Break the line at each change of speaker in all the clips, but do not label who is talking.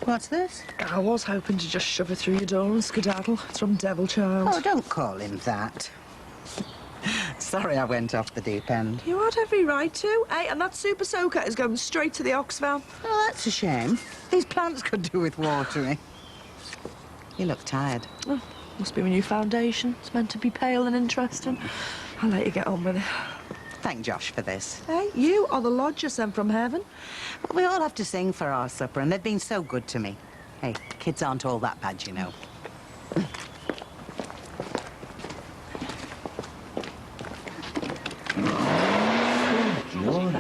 What's this?
I was hoping to just shove it through your door and skedaddle. It's from Devil Child.
Oh, don't call him that. Sorry I went off the deep end.
You had every right to. Hey, and that super soaker is going straight to the Oxfam.
Oh, that's a shame. These plants could do with watering. You look tired.
Oh, must be my new foundation. It's meant to be pale and interesting. I'll let you get on with it.
Thank Josh for this.
Hey, you are the lodger sent from heaven.
We all have to sing for our supper, and they've been so good to me. Hey, kids aren't all that bad, you know.
Lord.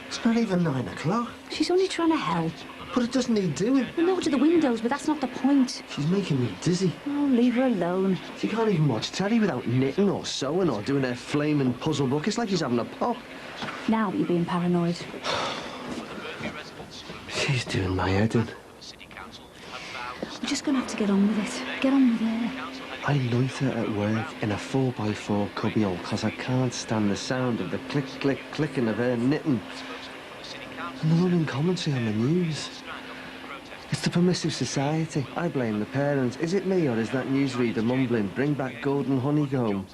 It's not even 9 o'clock.
She's only trying to help.
But it doesn't need doing.
We know to the windows, but that's not the point.
She's making me dizzy.
Oh, leave her alone.
She can't even watch telly without knitting or sewing or doing her flaming puzzle book. It's like she's having a pop.
Now you're being paranoid.
She's doing my head in.
We're just going to have to get on with it. Get on with it.
I loiter at work in a 4x4 cubbyhole because I can't stand the sound of the click, click, clicking of her knitting. And the running commentary on the news. It's the permissive society. I blame the parents. Is it me, or is that newsreader mumbling, bring back golden honeycomb?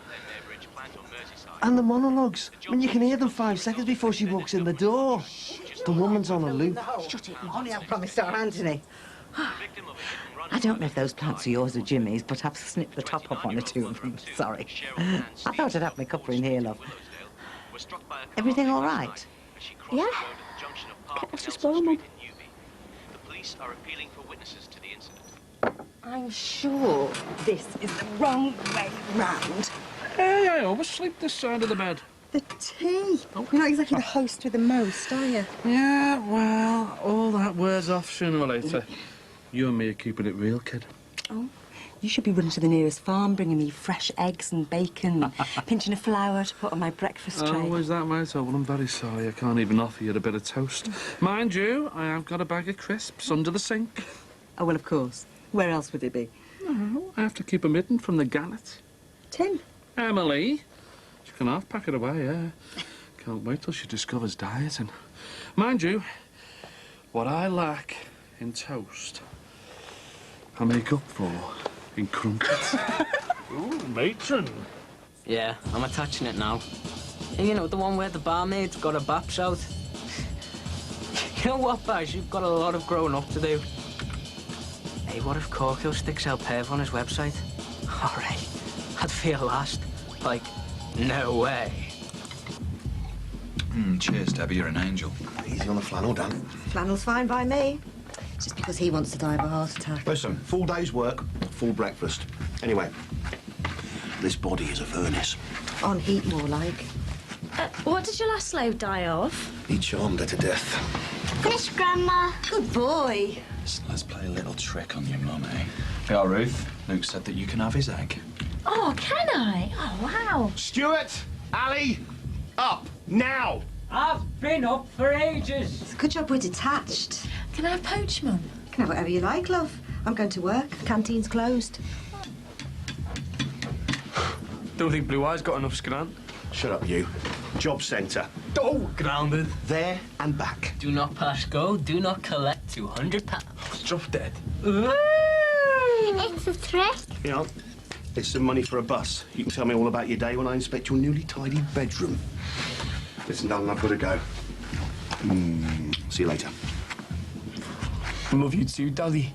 And the monologues. I mean, you can hear them 5 seconds before she walks in the door. The woman's on a loop.
Shut it, honey, I promised our Anthony. I don't know if those plants are yours or Jimmy's, but I've snipped the top off one or two of them. Sorry. I thought I'd have my cuppa in here, love. Everything all right?
Yeah. Let's just blow them up.
Are appealing for witnesses to the incident.
I'm sure this is the wrong way round.
Hey, I always sleep this side of the bed.
The tea. You're not exactly the host with the most, are you?
Yeah, well, all that wears off sooner or later. You and me are keeping it real, kid.
Oh, you should be running to the nearest farm, bringing me fresh eggs and bacon, pinching a flower to put on my breakfast tray.
Oh, is that right? Oh, well, I'm very sorry. I can't even offer you a bit of toast. Mind you, I have got a bag of crisps under the sink.
Oh, well, of course. Where else would it be?
Oh, I have to keep 'em hidden from the gannet.
Tim.
Emily. She can half-pack it away, yeah. Can't wait till she discovers dieting. Mind you, what I lack in toast, I make up for in crumpets. Ooh, matron.
Yeah, I'm attaching it now. You know, the one where the barmaid's got her baps out. You know what, Baz? You've got a lot of growing up to do. Hey, what if Corko sticks out Perv on his website? All right, I'd feel lost. Like, no way.
Cheers, Debbie, you're an angel.
Easy on the flannel, Dan.
Flannel's fine by me. It's just because he wants to die of a heart attack.
Listen, full day's work, full breakfast. Anyway, this body is a furnace.
On heat, more like.
What did your last slave die of?
He charmed her to death.
Yes, Grandma.
Good boy.
Let's play a little trick on your mum, eh? Yeah, Ruth. Luke said that you can have his egg.
Oh, can I? Oh, wow.
Stuart! Ali! Up! Now!
I've been up for ages.
It's a good job we're detached.
Can I have poach, Mum?
You can have whatever you like, love. I'm going to work. Canteen's closed.
Don't think Blue Eye's got enough scran.
Shut up, you. Job centre.
Oh, grounded.
There and back.
Do not pass go, do not collect £200.
Drop dead.
It's a threat.
You know, it's some money for a bus. You can tell me all about your day when I inspect your newly tidy bedroom. Listen, darling, I've got to go. See you later.
Love you too, Daddy.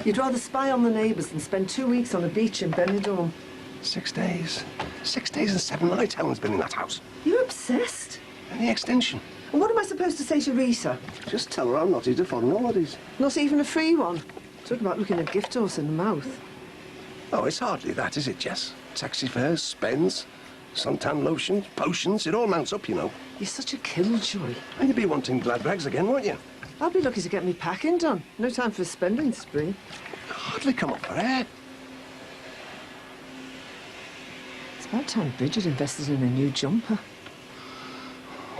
You'd rather spy on the neighbours than spend 2 weeks on a beach in Benidorm.
6 days. 6 days and 7 nights Helen's been in that house.
You're obsessed.
And the extension.
And what am I supposed to say to Rita?
Just tell her I'm not here to foreign holidays.
Not even a free one. Talk about looking a gift horse in the mouth.
Oh, it's hardly that, is it, Jess? Taxi fares, spends, suntan lotions, potions, it all mounts up, you know.
You're such a killjoy.
And you'll be wanting glad rags again, won't you?
I'll be lucky to get me packing done. No time for a spending spree.
Hardly come up for air.
It's about time Bridget invested in a new jumper.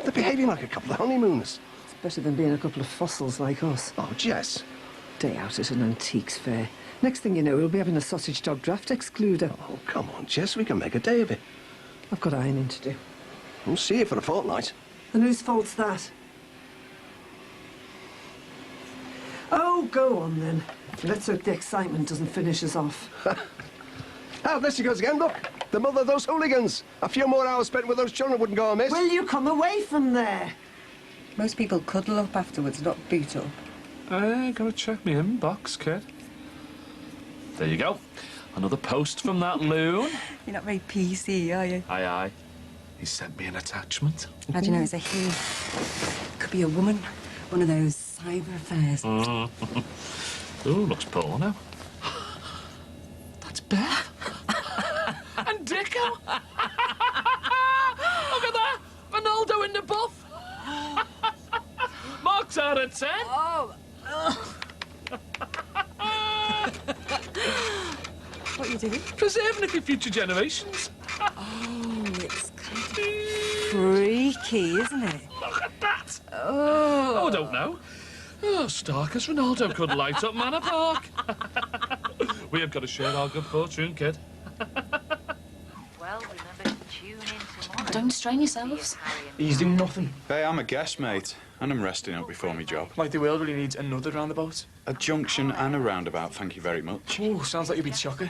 They're behaving like a couple of honeymooners.
It's better than being a couple of fossils like us.
Oh, Jess.
Day out at an antiques fair. Next thing you know, we'll be having a sausage dog draft excluder.
Oh, come on, Jess, we can make a day of it.
I've got ironing to do.
We'll see you for a fortnight.
And whose fault's that?
Oh, go on then. Let's hope the excitement doesn't finish us off.
Oh, there she goes again, look. The mother of those hooligans. A few more hours spent with those children wouldn't go amiss.
Will you come away from there?
Most people cuddle up afterwards, not beat up.
Gotta check me inbox, kid. There you go. Another post from that loon.
You're not very PC, are you?
Aye, aye. He sent me an attachment.
How do you know it's a he? Could be a woman. One of those cyber affairs.
Ooh, looks porno. That's Beth. And Dicko. Look at that. Ronaldo in the buff. Marks out of 10.
Oh. What are you doing?
Preserving it for future generations.
Oh, it's kind of freaky, isn't it?
Look at that.
Oh.
I don't know. Oh, stark as Ronaldo could light up Manor Park. We have got to share our good fortune, kid.
Well, remember to tune in tomorrow.
Don't strain yourselves.
He's doing nothing.
Hey, I'm a guest, mate, and I'm resting up before my job.
Like the world really needs another roundabout.
A junction and a roundabout, thank you very much.
Oh, sounds like you'd be chocker.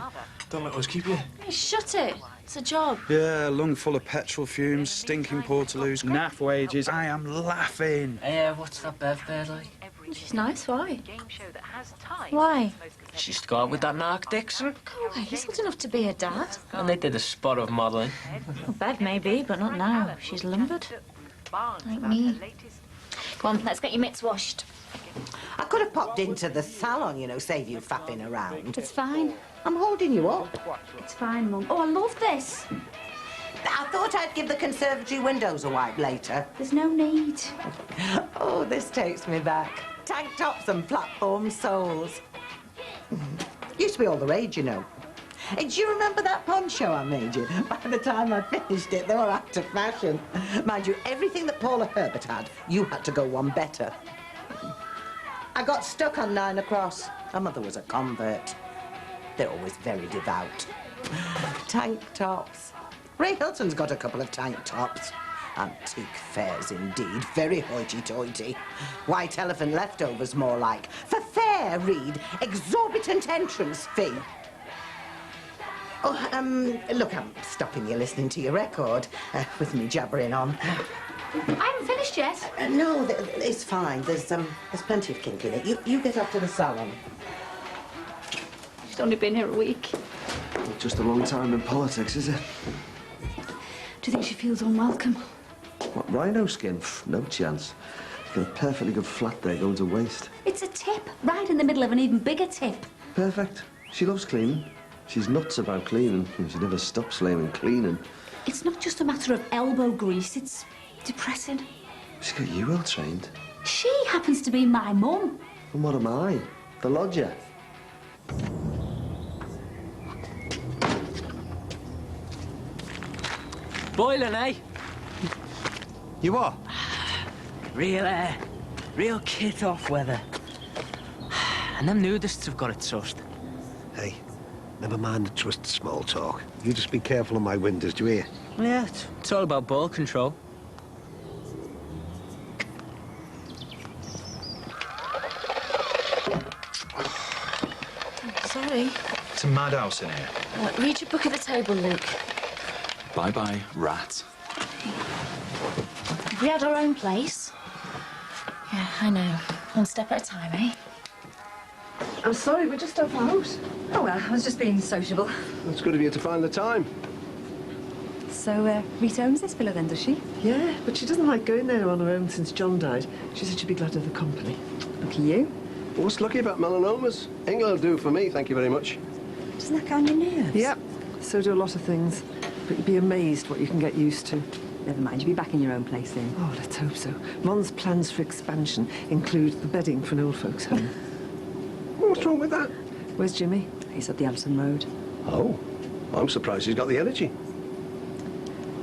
Don't let us keep you.
Hey, shut it. It's a job.
Yeah, lung full of petrol fumes, stinking portaloos, naff wages. I am laughing.
Hey, what's that Bev bird like?
She's nice, why? Why?
She used to go out with that narc Dixon.
Go away, he's old enough to be a dad.
And they did a spot of modelling.
Well, Bev maybe, but not now. She's lumbered. Like me. Go on, let's get your mitts washed.
I could have popped into the salon, you know, save you faffing around.
It's fine.
I'm holding you up.
It's fine, Mum. Oh, I love this.
I thought I'd give the conservatory windows a wipe later.
There's no need.
Oh, this takes me back. Tank tops and platform soles. Used to be all the rage, you know. Hey, do you remember that poncho I made you? By the time I finished it, they were out of fashion. Mind you, everything that Paula Herbert had, you had to go one better. I got stuck on 9 across. Her mother was a convert. They're always very devout. Tank tops. Ray Hilton's got a couple of tank tops. Antique fares indeed, very hoity-toity. White elephant leftovers more like. For fair, read, exorbitant entrance fee. Oh, look, I'm stopping you listening to your record with me jabbering on.
I haven't finished yet.
No, it's fine. There's plenty of kink in it. You get up to the salon.
She's only been here a week.
Just a long time in politics, is it?
Do you think she feels unwelcome?
What, rhino skin? Pff, no chance. Got a perfectly good flat there going to waste.
It's a tip, right in the middle of an even bigger tip.
Perfect. She loves cleaning. She's nuts about cleaning. She never stops slaving cleaning.
It's not just a matter of elbow grease, it's depressing.
She's got you well trained.
She happens to be my mum.
And what am I? The lodger?
Boiling, eh?
You are?
Real kit-off weather. And them nudists have got it sussed.
Hey, never mind the twisted small talk. You just be careful on my windows, do you hear?
Yeah, it's all about ball control.
Sorry.
It's a madhouse in here.
Read your book at the table, Luke.
Bye-bye, rat.
If we had our own place. Yeah, I know. One step at a time, eh?
I'm sorry, we're just off out.
Oh, well, I was just being sociable.
It's good of you to find the time.
So, Rita owns this villa then, does she?
Yeah, but she doesn't like going there on her own since John died. She said she'd be glad of the company.
Lucky you.
What's lucky about melanomas? England will do for me, thank you very much.
Doesn't that go on your nerves?
Yep, so do a lot of things. But you'd be amazed what you can get used to.
Never mind, you'll be back in your own place soon.
Oh, let's hope so. Mon's plans for expansion include the bedding for an old folks' home.
What's wrong with that?
Where's Jimmy?
He's up the Alton Road.
Oh, I'm surprised he's got the energy.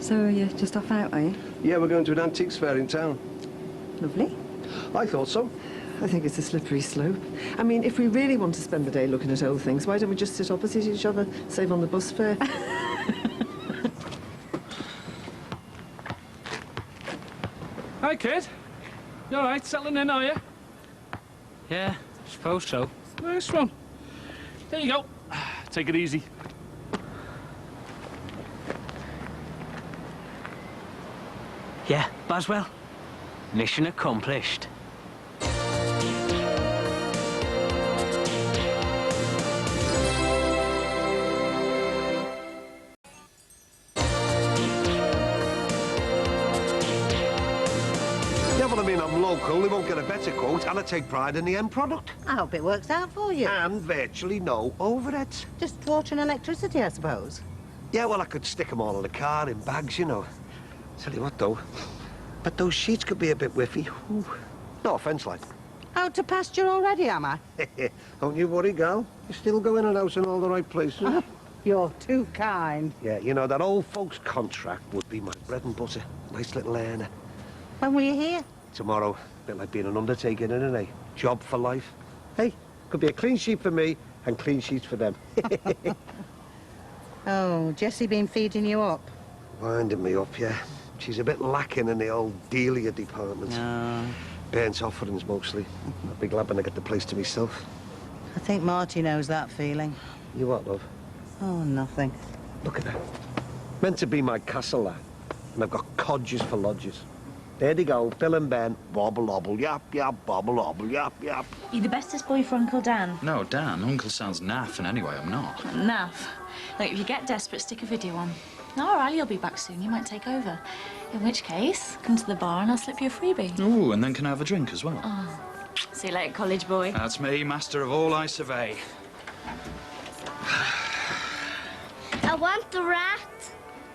So you're just off out, are you?
Yeah, we're going to an antiques fair in town.
Lovely.
I thought so.
I think it's a slippery slope. I mean, if we really want to spend the day looking at old things, why don't we just sit opposite each other, save on the bus fare?
Hi, kid. You all right? Settling in, are you?
Yeah, Suppose so.
Nice one. There you go. Take it easy.
Yeah, Boswell. Mission accomplished.
Yeah, but I mean, I'm local, they won't get a better quote, and I take pride in the end product.
I hope it works out for you.
And virtually no overheads.
Just water and electricity, I suppose.
Yeah, well, I could stick them all in the car in bags, you know. Tell you what, though, but those sheets could be a bit whiffy. Ooh. No offence, like.
Out to pasture already, am I?
Don't you worry, gal. You're still going and out in all the right places.
Oh, you're too kind.
Yeah, you know, that old folks' contract would be my bread and butter. Nice little earner.
When will you hear?
Tomorrow. Bit like being an undertaker, isn't it? Job for life. Hey, could be a clean sheet for me and clean sheets for them.
Oh, Jessie been feeding you up?
Winding me up, yeah. She's a bit lacking in the old dealia department. Burnt offerings, mostly. I'd be glad when I get the place to myself.
I think Marty knows that feeling.
You what, love?
Oh, nothing.
Look at that. Meant to be my castle, that. And I've got codgers for lodgers. There they go, Bill and Ben. Bobble, obble, yap, yap, bobble, obble, yap, yap.
You the bestest boy for Uncle Dan?
No, Dan. Uncle sounds naff, and anyway, I'm not.
Naff. Look, if you get desperate, stick a video on. All right, you'll be back soon. You might take over. In which case, come to the bar and I'll slip you a freebie.
Ooh, and then can I have a drink as well?
Oh. See you later, college boy.
That's me, master of all I survey.
I want the rat.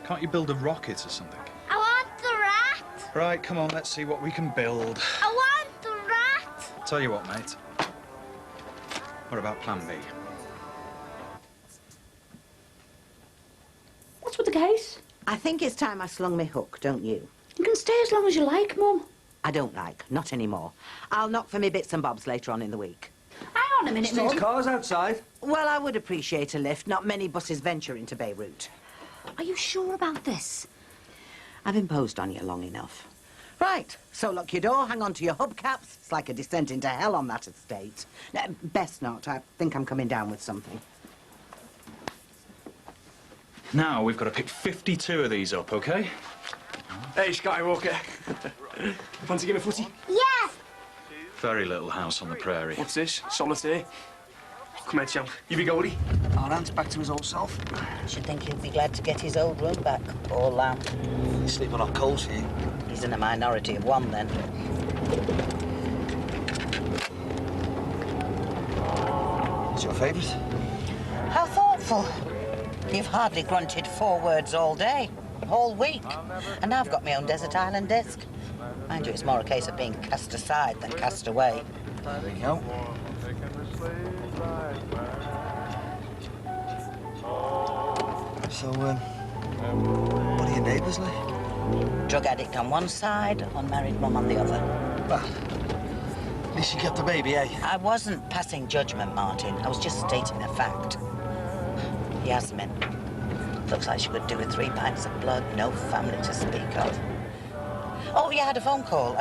Can't you build a rocket or something?
I want the rat.
Right, come on, let's see what we can build.
I want the rat.
Tell you what, mate. What about plan B?
What's with the case?
I think it's time I slung me hook, don't you?
You can stay as long as you like, Mum.
I don't like, not anymore. I'll knock for me bits and bobs later on in the week.
Hang on a minute, Mum.
car's outside.
Well, I would appreciate a lift. Not many buses venture into Beirut.
Are you sure about this?
I've imposed on you long enough. Right, so lock your door, hang on to your hubcaps. It's like a descent into hell on that estate. Best not. I think I'm coming down with something.
Now, we've got to pick 52 of these up, OK?
Hey, Skywalker. Fancy giving a footy?
Yes.
Very little house on the prairie.
What's this? Solitaire? Come here, champ. You be goalie?
Our Ant's back to his old self. Should think he'd be glad to get his old room back. Poor lamb.
He's sleeping on coals here.
He's in a minority of one, then.
It's your favourite?
How thoughtful. You've hardly grunted 4 words all day, all week. And now I've got my own desert island disc. Mind you, it's more a case of being cast aside than cast away.
There you go. So, what are your neighbours like?
Drug addict on one side, unmarried mum on the other.
Well, at least you kept the baby, eh?
I wasn't passing judgment, Martin. I was just stating a fact. Yasmin. Looks like she could do with 3 pints of blood, no family to speak of. Oh, you had a phone call.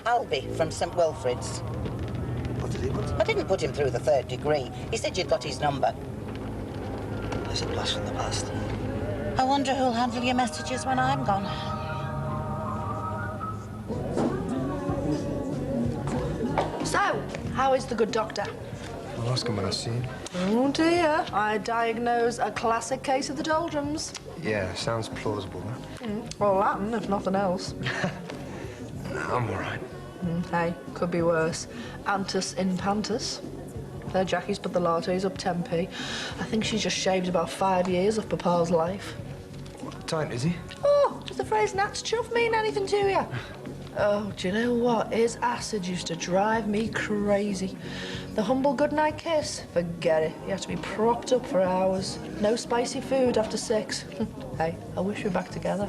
Albie from St. Wilfrid's.
What did he want?
I didn't put him through the 3rd degree. He said you'd got his number.
There's a blast from the past.
I wonder who'll handle your messages when I'm gone.
So, how is the good doctor?
I'll ask him when I see him.
Oh dear, I diagnose a classic case of the doldrums.
Yeah, sounds plausible.
Well, Latin, if nothing else.
I'm all right.
Hey, could be worse. Antus in pantus. There, Jackie's put the lattes up 10p. I think she's just shaved about 5 years of Papa's life.
What time is he?
Oh, does the phrase Nat's chuff mean anything to you? Oh, do you know what? His acid used to drive me crazy. The humble goodnight kiss, forget it. You have to be propped up for hours. No spicy food after 6. Hey, I wish we were back together.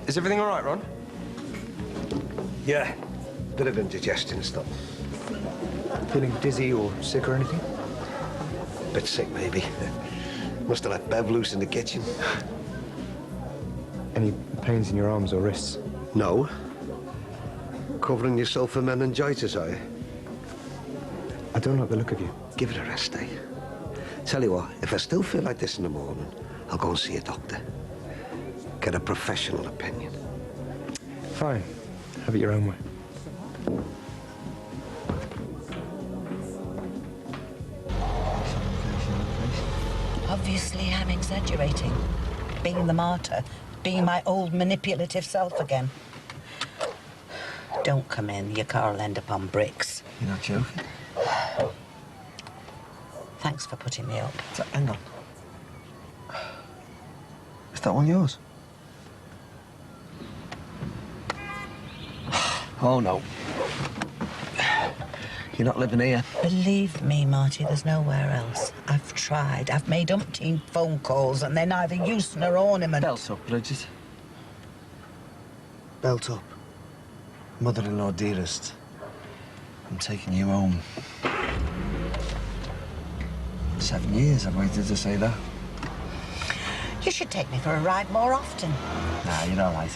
Is everything all right, Ron?
Yeah, bit of indigestion stuff.
Feeling dizzy or sick or anything?
Bit sick, maybe. Must have let Bev loose in the kitchen.
Any pains in your arms or wrists?
No. Covering yourself for meningitis, are you?
don't like the look of you.
Give it a rest, eh? Tell you what, if I still feel like this in the morning, I'll go and see a doctor. Get a professional opinion.
Fine. Have it your own way.
Obviously, I'm exaggerating. Being the martyr, being my old manipulative self again. Don't come in, your car will end up on bricks.
You're not joking?
Thanks for putting me up.
Hang on. Is that one yours? Oh, no. You're not living here.
Believe me, Marty, there's nowhere else. I've tried. I've made umpteen phone calls and they're neither use nor ornament.
Belt up, Bridget. Belt up. Mother-in-law, dearest. I'm taking you home. 7 years I've waited to say that.
You should take me for a ride more often.
Nah, you're all right.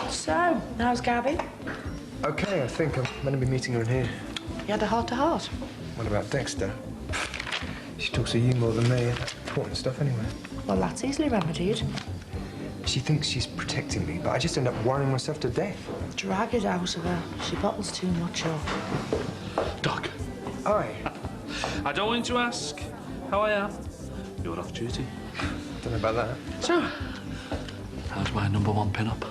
So, how's Gabby?
Okay, I think I'm meant to be meeting her in here.
You had a heart-to-heart?
What about Dexter? She talks to you more than me. Important stuff, anyway.
Well, that's easily remedied.
She thinks she's protecting me, but I just end up worrying myself to death.
Drag it out of her. She bottles too much up.
Doc.
Aye.
I don't want to ask how I am. You're off duty.
Don't know about that.
So, how's my #1 pin-up?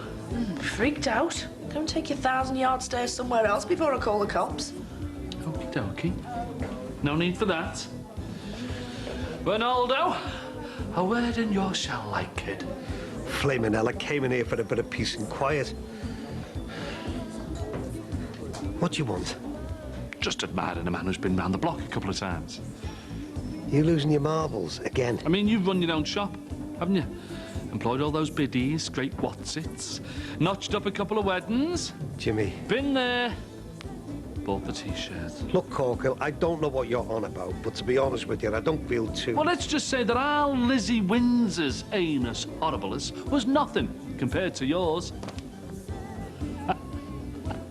Freaked out? Go and take your 1,000-yard stairs somewhere else before I call the cops.
Okie dokie. No need for that. Bernaldo, a word in your shell like kid.
Flaming hell, I came in here for a bit of peace and quiet. What do you want?
Just admiring a man who's been round the block a couple of times.
You losing your marbles again?
I mean, you've run your own shop, haven't you? Employed all those biddies, scraped whatsits, notched up a couple of weddings.
Jimmy.
Been there. Bought the T-shirt.
Look, Corkhill, I don't know what you're on about, but to be honest with you, I don't feel too...
Well, let's just say that our Lizzie Windsor's anus horribilis was nothing compared to yours.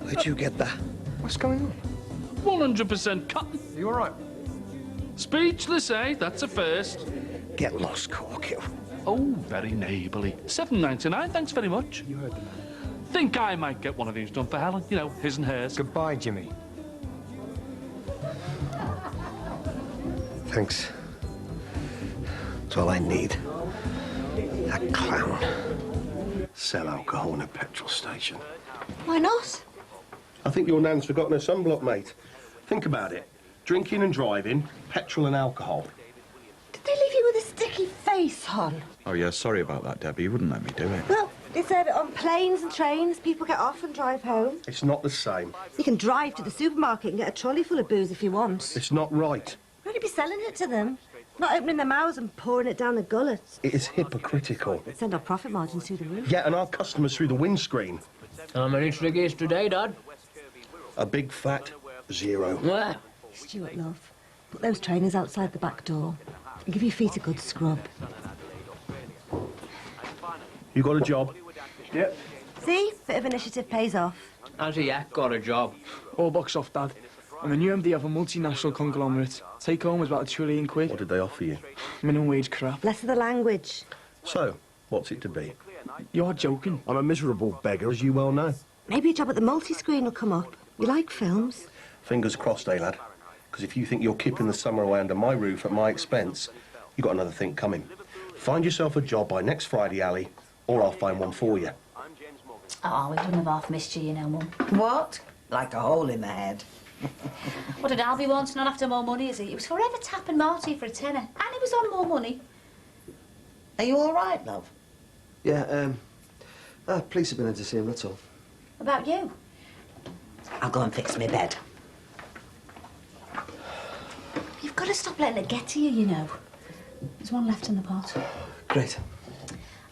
Where'd you get that?
What's going on?
100% cotton.
Are you all right?
Speechless, eh? That's a first.
Get lost, Corkhill.
Oh, very neighbourly. $7.99, thanks very much.
You heard the man.
Think I might get one of these done for Helen. You know, his and hers.
Goodbye, Jimmy.
Thanks. That's all I need. That clown. Sell alcohol in a petrol station.
Why not?
I think your nan's forgotten her sunblock, mate. Think about it. Drinking and driving, petrol and alcohol.
Did they leave you with a sticky face, hon?
Oh, yeah, sorry about that, Debbie. You wouldn't let me do it.
Well, they serve it on planes and trains. People get off and drive home.
It's not the same.
You can drive to the supermarket and get a trolley full of booze if you want.
It's not right.
Why would you be selling it to them? Not opening their mouths and pouring it down the gullets.
It is hypocritical.
Send our profit margins through the roof.
Yeah, and our customers through the windscreen.
How many triggies today, Dad?
A big fat 0.
Where?
Stuart, love, put those trainers outside the back door and give your feet a good scrub.
You got a job?
Yep.
See? Bit of initiative pays off.
Has he yet got a job?
All box off, Dad. I'm the new MD of a multinational conglomerate. Take home is about £1 trillion.
What did they offer you?
Minimum wage crap.
Less of the language.
So, what's it to be?
You're joking.
I'm a miserable beggar, as you well know.
Maybe a job at the multi-screen will come up. You like films?
Fingers crossed, eh, lad? Because if you think you're keeping the summer away under my roof at my expense, you got another thing coming. Find yourself a job by next Friday, Ali, or I'll find one for you.
Oh, we wouldn't have half missed you, you know, Mum.
What? Like a hole in the head.
What did Alfie want? Not after more money, is he? He was forever tapping Marty for a tenner. And he was on more money.
Are you all right, love?
Yeah, police have been in to see him, that's all.
About you?
I'll go and fix my bed.
You've got to stop letting it get to you, you know. There's one left in the pot.
Great.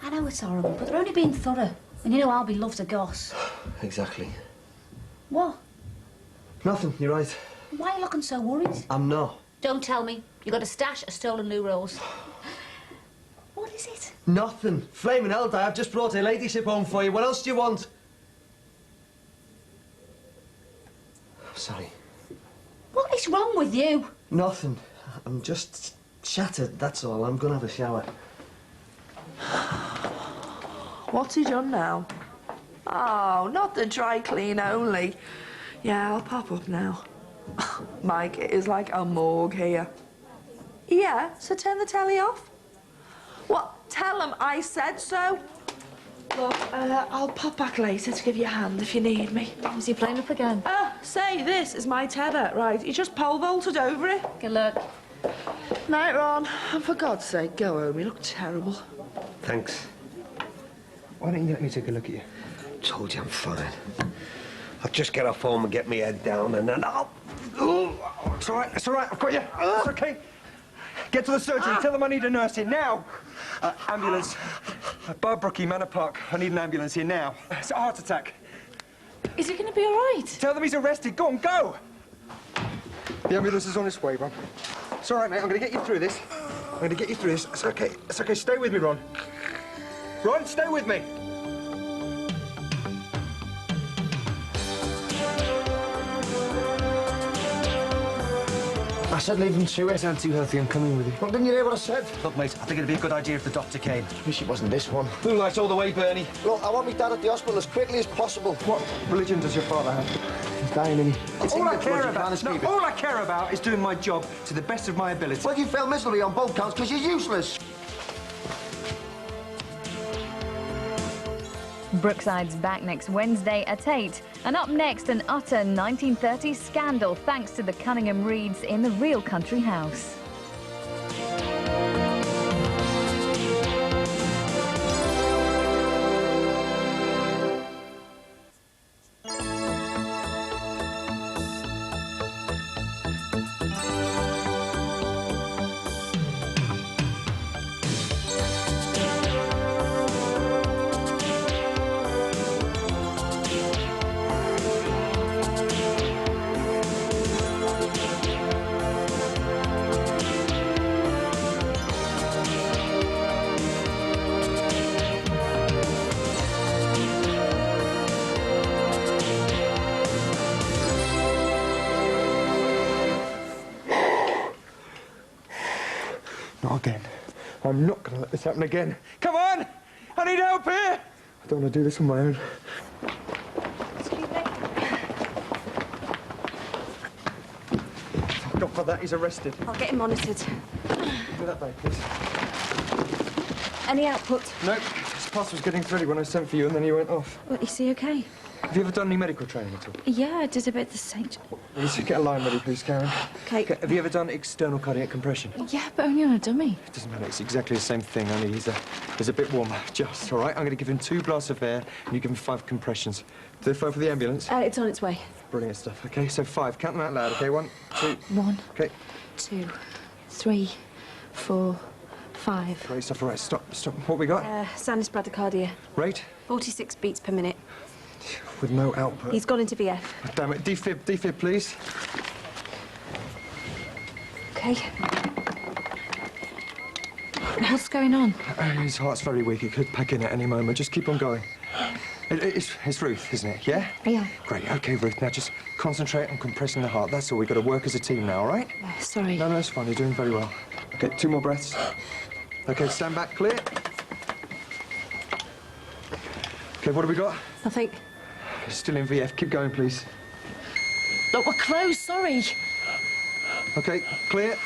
I know it's horrible, but they're only being thorough. And you know Albie loves a goss.
Exactly.
What?
Nothing, you're right.
Why are you looking so worried?
I'm not.
Don't tell me. You got a stash of stolen loo rolls. What is it?
Nothing. Flaming hell, Di, I've just brought a ladyship home for you. What else do you want? Sorry.
What is wrong with you?
Nothing. I'm just shattered, that's all. I'm gonna have a shower.
What's he done now? Oh, not the dry clean only. Yeah, I'll pop up now. Mike, it is like a morgue here. Yeah, so turn the telly off. What? Tell him I said so. Look, I'll pop back later to give you a hand if you need me.
Was he playing up again?
Say, this is my tether, right? He just pole vaulted over it.
Good luck.
Night, Ron. And for God's sake, go home. You look terrible.
Thanks.
Why don't you let me take a look at you?
Told you I'm fine. I'll just get off home and get my head down and then I'll...
It's all right, it's all right. I've got you. It's okay. Get to the surgery. Tell them I need a nurse in now. Ambulance. Barbrookie, Manor Park. I need an ambulance here now. It's a heart attack.
Is he going to be all right?
Tell them he's arrested. Go on, go! The ambulance is on its way, Ron. It's all right, mate. I'm going to get you through this. I'm going to get you through this. It's okay. It's okay. Stay with me, Ron. Ron, stay with me.
I said leave him to it.
I'm too healthy. I'm coming with you.
Well, didn't you hear what I said?
Look, mate, I think it'd be a good idea if the doctor came.
Wish it wasn't this one.
Blue lights all the way, Bernie.
Look, I want my dad at the hospital as quickly as possible.
What religion does your father have?
He's dying, isn't he?
All I care about is doing my job to the best of my ability.
Well, you failed miserably on both counts because you're useless.
Brookside's back next Wednesday at 8. And up next, an utter 1930s scandal thanks to the Cunningham Reeds in the Real Country House.
Not again. I'm not going to let this happen again. Come on! I need help here! I don't want to do this on my own.
Excuse me.
Thank God for that, he's arrested.
I'll get him monitored.
Do that back, please.
Any output?
No, his pass was getting ready when I sent for you and then he went off.
Well, is he okay?
Have you ever done any medical training at all?
Yeah, I did a bit the same.
Please get a line ready, please, Karen.
Okay.
Have you ever done external cardiac compression?
Yeah, but only on a dummy.
It doesn't matter, it's exactly the same thing, only he's a bit warmer. Just, all right? I'm going to give him 2 blasts of air and you give him 5 compressions. Do they phone for the ambulance?
It's on its way.
Brilliant stuff. OK, so 5. Count them out loud, OK? 1, 2...
1.
OK.
2, 3, 4, 5.
Great stuff. All right, stop. What we got?
Sinus bradycardia.
Rate?
46 beats per minute.
With no output.
He's gone into VF.
Oh, damn it. Defib, please.
Okay. What's going on?
His heart's very weak. He could pack in at any moment. Just keep on going. It's Ruth, isn't it? Yeah?
Yeah.
Great. OK, Ruth. Now just concentrate on compressing the heart. That's all. We've got to work as a team now, all right?
Sorry.
No, it's fine. You're doing very well. OK, 2 more breaths. OK, stand back. Clear. OK, what have we got?
Nothing.
Still in VF. Keep going, please.
Look, we're closed, sorry.
OK, clear.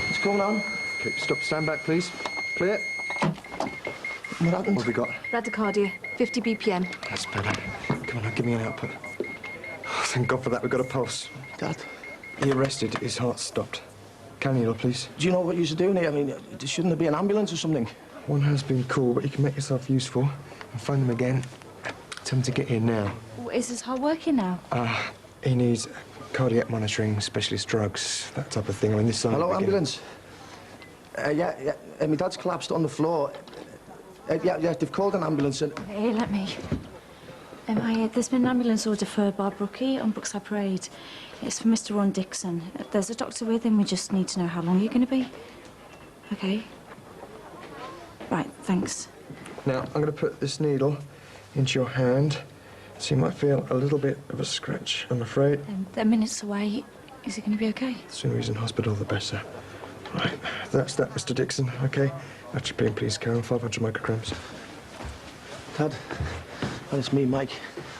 What's going on?
OK, stop. Stand back, please. Clear.
What happened?
What have we got?
Bradycardia, 50 BPM.
That's better. Come on, now, give me an output. Oh, thank God for that. We've got a pulse.
Dad?
He arrested. His heart stopped. Cannula, please.
Do you know what you're doing here? I mean, shouldn't there be an ambulance or something?
One has been called, but you can make yourself useful. And phone them again. Tell them to get here now.
Is his heart working now?
He needs cardiac monitoring, specialist drugs, that type of thing. I mean, this side.
Hello, ambulance. Yeah. My dad's collapsed on the floor. Yeah, they've called an ambulance and...
Here, let me. There's been an ambulance order for Bob Brookie on Brookside Parade. It's for Mr. Ron Dixon. There's a doctor with him. We just need to know how long you're going to be. OK. Right, thanks.
Now, I'm going to put this needle into your hand, so you might feel a little bit of a scratch, I'm afraid.
They're minutes away. Is he going to be OK?
The sooner he's in hospital, the better. Right, that's that, Mr. Dixon, OK? Atropine, please, Karen, 500 micrograms.
Dad, it's me, Mike.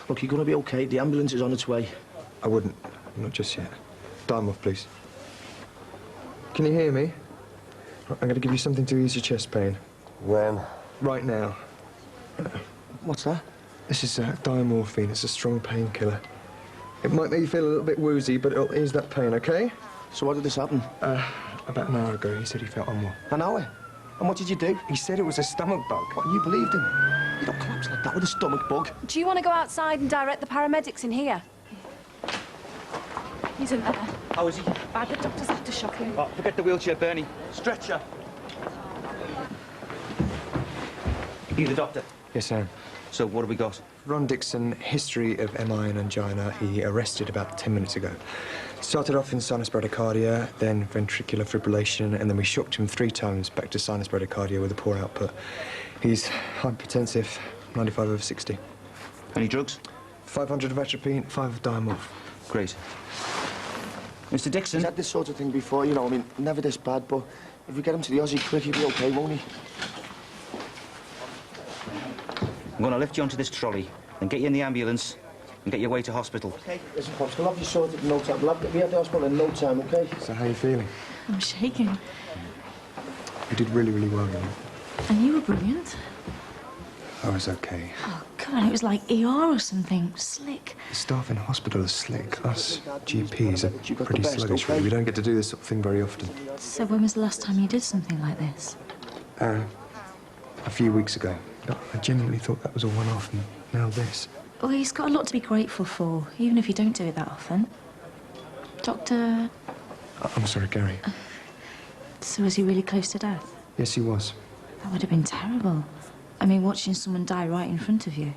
Look, you're going to be OK. The ambulance is on its way.
I wouldn't. Not just yet. Dime off, please. Can you hear me? I'm going to give you something to ease your chest pain.
When?
Right now.
What's that?
This is diamorphine. It's a strong painkiller. It might make you feel a little bit woozy, but it'll ease that pain, OK?
So what did this happen?
About an hour ago, he said he felt unwell.
An hour? And what did you do?
He said it was a stomach bug.
What, you believed him? You don't collapse like that with a stomach bug.
Do you want to go outside and direct the paramedics in here? He's in there.
How is he?
Bad, the doctor's had to shock him.
Oh, forget the wheelchair, Bernie. Stretcher. You the doctor?
Yes, Sam.
So what have we got?
Ron Dixon, history of MI and angina. He arrested about 10 minutes ago. Started off in sinus bradycardia, then ventricular fibrillation, and then we shocked him 3 times back to sinus bradycardia with a poor output. He's hypertensive, 95/60.
Any drugs?
500 of atropine, 5 of diamorph.
Great. Mr. Dixon?
He's had this sort of thing before, you know, I mean, never this bad, but if we get him to the Aussie quick, he'll be OK, won't he?
I'm going to lift you onto this trolley and get you in the ambulance and get you away to hospital.
OK. Listen, Pops, we'll have you sorted in no time. We'll be at the hospital in no time, OK?
So how are you feeling?
I'm shaking.
You did really, really well, you know.
And you were brilliant.
I was OK.
Oh, come on, it was like ER or something. Slick.
The staff in hospital are slick. Us GPs are pretty sluggish, really. We don't get to do this sort of thing very often.
So when was the last time you did something like this?
A few weeks ago. I genuinely thought that was a one-off, and now this.
Well, he's got a lot to be grateful for, even if you don't do it that often. Doctor...
I'm sorry, Gary.
So was he really close to death?
Yes, he was.
That would have been terrible. I mean, watching someone die right in front of you.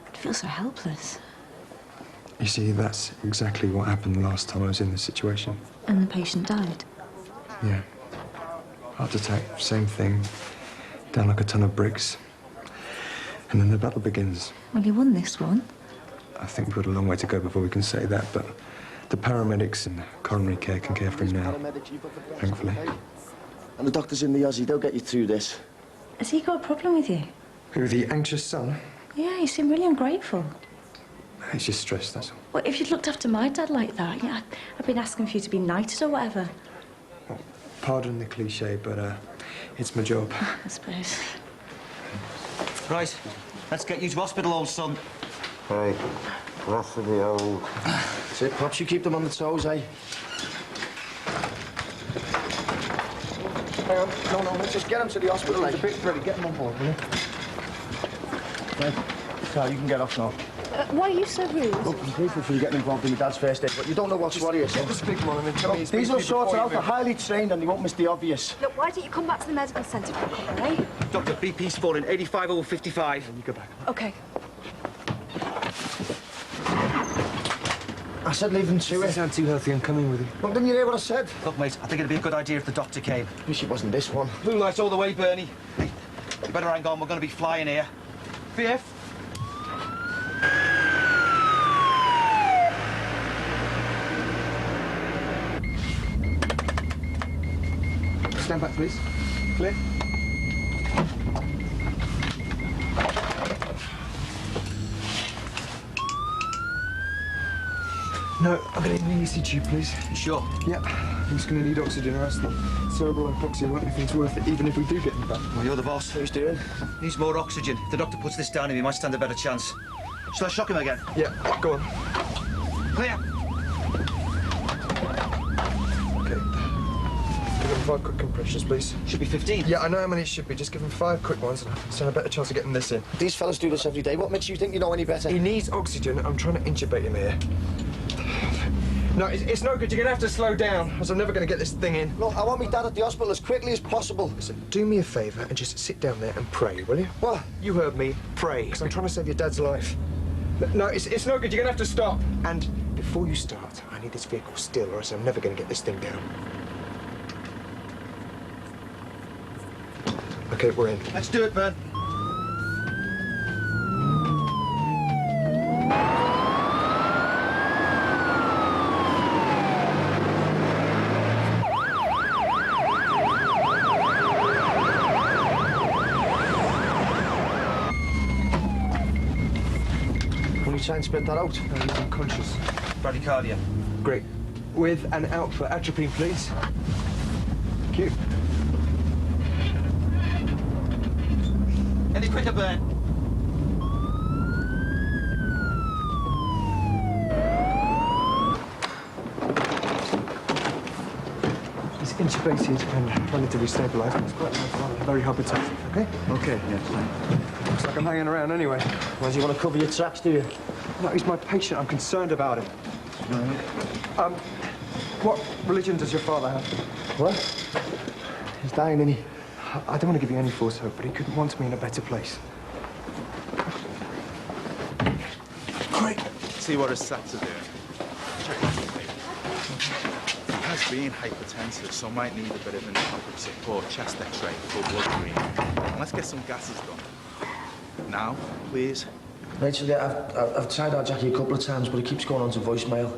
I'd feel so helpless.
You see, that's exactly what happened last time I was in this situation.
And the patient died?
Yeah. Heart attack, same thing. Down like a ton of bricks. And then the battle begins.
Well, you won this one.
I think we've got a long way to go before we can say that, but the paramedics and coronary care can care for him now. Thankfully.
And the doctor's in the Aussie. They'll get you through this.
Has he got a problem with you?
Who, the anxious son?
Yeah, you seem really ungrateful.
He's just stressed, that's all.
Well, if you'd looked after my dad like that, yeah, I've been asking for you to be knighted or whatever.
Well, pardon the cliche, but it's my job.
I suppose.
Right, let's get you to hospital, old son.
Hey, that's for the old. That's it, Pops. You keep them on the toes, eh? Hang on. No, let's just get him to the hospital. He's a bit ready. Get him on board, will you? Right. Carl, you can get off now.
Why are you so rude?
Look, I'm grateful for you getting involved in your dad's first aid, but you don't know what's what here, so...
Get the big one and then tell me he's
These will sort it out. They're highly trained and they won't miss the obvious.
Look, why don't you come back to the medical centre for a couple, eh?
Doctor, BP's falling 85/55.
You go back.
OK.
I said leave him to it.
You sound too healthy. I'm coming with you.
Look, didn't you hear what I said?
Look, mate, I think it'd be a good idea if the doctor came.
Wish it wasn't this one.
Blue lights all the way, Bernie. Hey, you better hang on. We're going to be flying here. VF.
Stand back, please. Clear. No, I'm going to need an ECG, please.
You sure?
Yeah. He's going to need oxygen or else the cerebral hypoxia won't be things worth it, even if we do get him back.
Well, you're the boss.
What he's doing?
Needs more oxygen. If the doctor puts this down him, he might stand a better chance. Shall I shock him again?
Yeah, go on.
Clear.
OK. Give him 5 quick compressions, please.
Should be 15.
Yeah, I know how many it should be. Just give him 5 quick ones and I'll stand a better chance of getting this in.
These fellas do this every day. What makes you think you know any better?
He needs oxygen. I'm trying to intubate him here. No, it's no good. You're going to have to slow down, as I'm never going to get this thing in.
Look, I want me dad at the hospital as quickly as possible.
Listen, do me a favour and just sit down there and pray, will you?
What?
You heard me. Pray. Because I'm trying to save your dad's life. No, it's no good. You're gonna have to stop. And before you start, I need this vehicle still, or else I'm never gonna get this thing down. Okay, we're in.
Let's do it, man.
Try and spit that out.
No, he's unconscious.
Bradycardia.
Great. With an out for atropine, please. Thank you.
Any quicker, Bert?
He's intubated and relatively stabilised. He's quite very hypertensive, okay?
Okay, yeah, fine.
Looks like I'm hanging around anyway.
Why do you want to cover your tracks, do you?
No, he's my patient. I'm concerned about him. What religion does your father have?
What? He's dying, isn't he?
I don't want to give you any false hope, but he couldn't want me in a better place.
Quick! See what his sats are doing. He has been hypertensive, so might need a bit of endoscopic support, chest x-ray, full blood screening. Let's get some gases done. Now, please.
Rachel, yeah, I've tried our Jackie a couple of times, but it keeps going on to voicemail.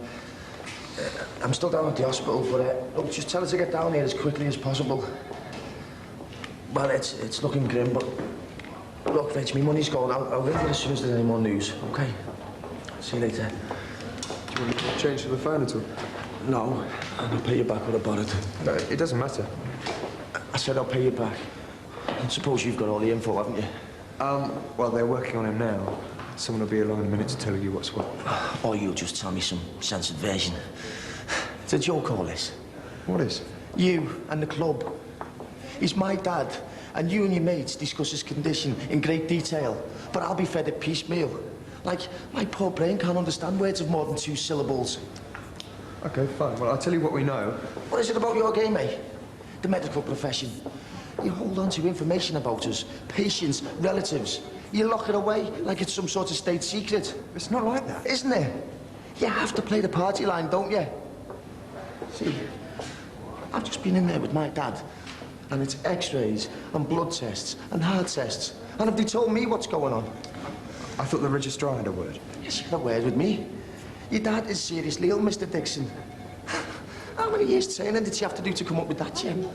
I'm still down at the hospital, but look, just tell her to get down here as quickly as possible. Well, it's looking grim, but look, Rach, my money's gone. I'll ring you as soon as there's any more news, okay? See you later.
Do you want to change to the phone at all?
No, I'll pay you back what I borrowed.
No, it doesn't matter.
I said I'll pay you back. I suppose you've got all the info, haven't you?
Well, they're working on him now. Someone will be along in a minute to tell you what's what.
Or you'll just tell me some censored version. It's a joke, all this.
What is?
You and the club. He's my dad, and you and your mates discuss his condition in great detail, but I'll be fed it piecemeal. Like, my poor brain can't understand words of more than 2 syllables.
Okay, fine. Well, I'll tell you what we know.
What is it about your game, mate? The medical profession. You hold on to information about us, patients, relatives. You lock it away like it's some sort of state secret.
It's not like that.
Isn't it? You have to play the party line, don't you? See, I've just been in there with my dad, and it's x-rays and blood tests and heart tests. And have they told me what's going on?
I thought the registrar had a word.
Yes, you had a word with me. Your dad is seriously ill, Mr. Dixon. How many years training did you have to do to come up with that, Jim?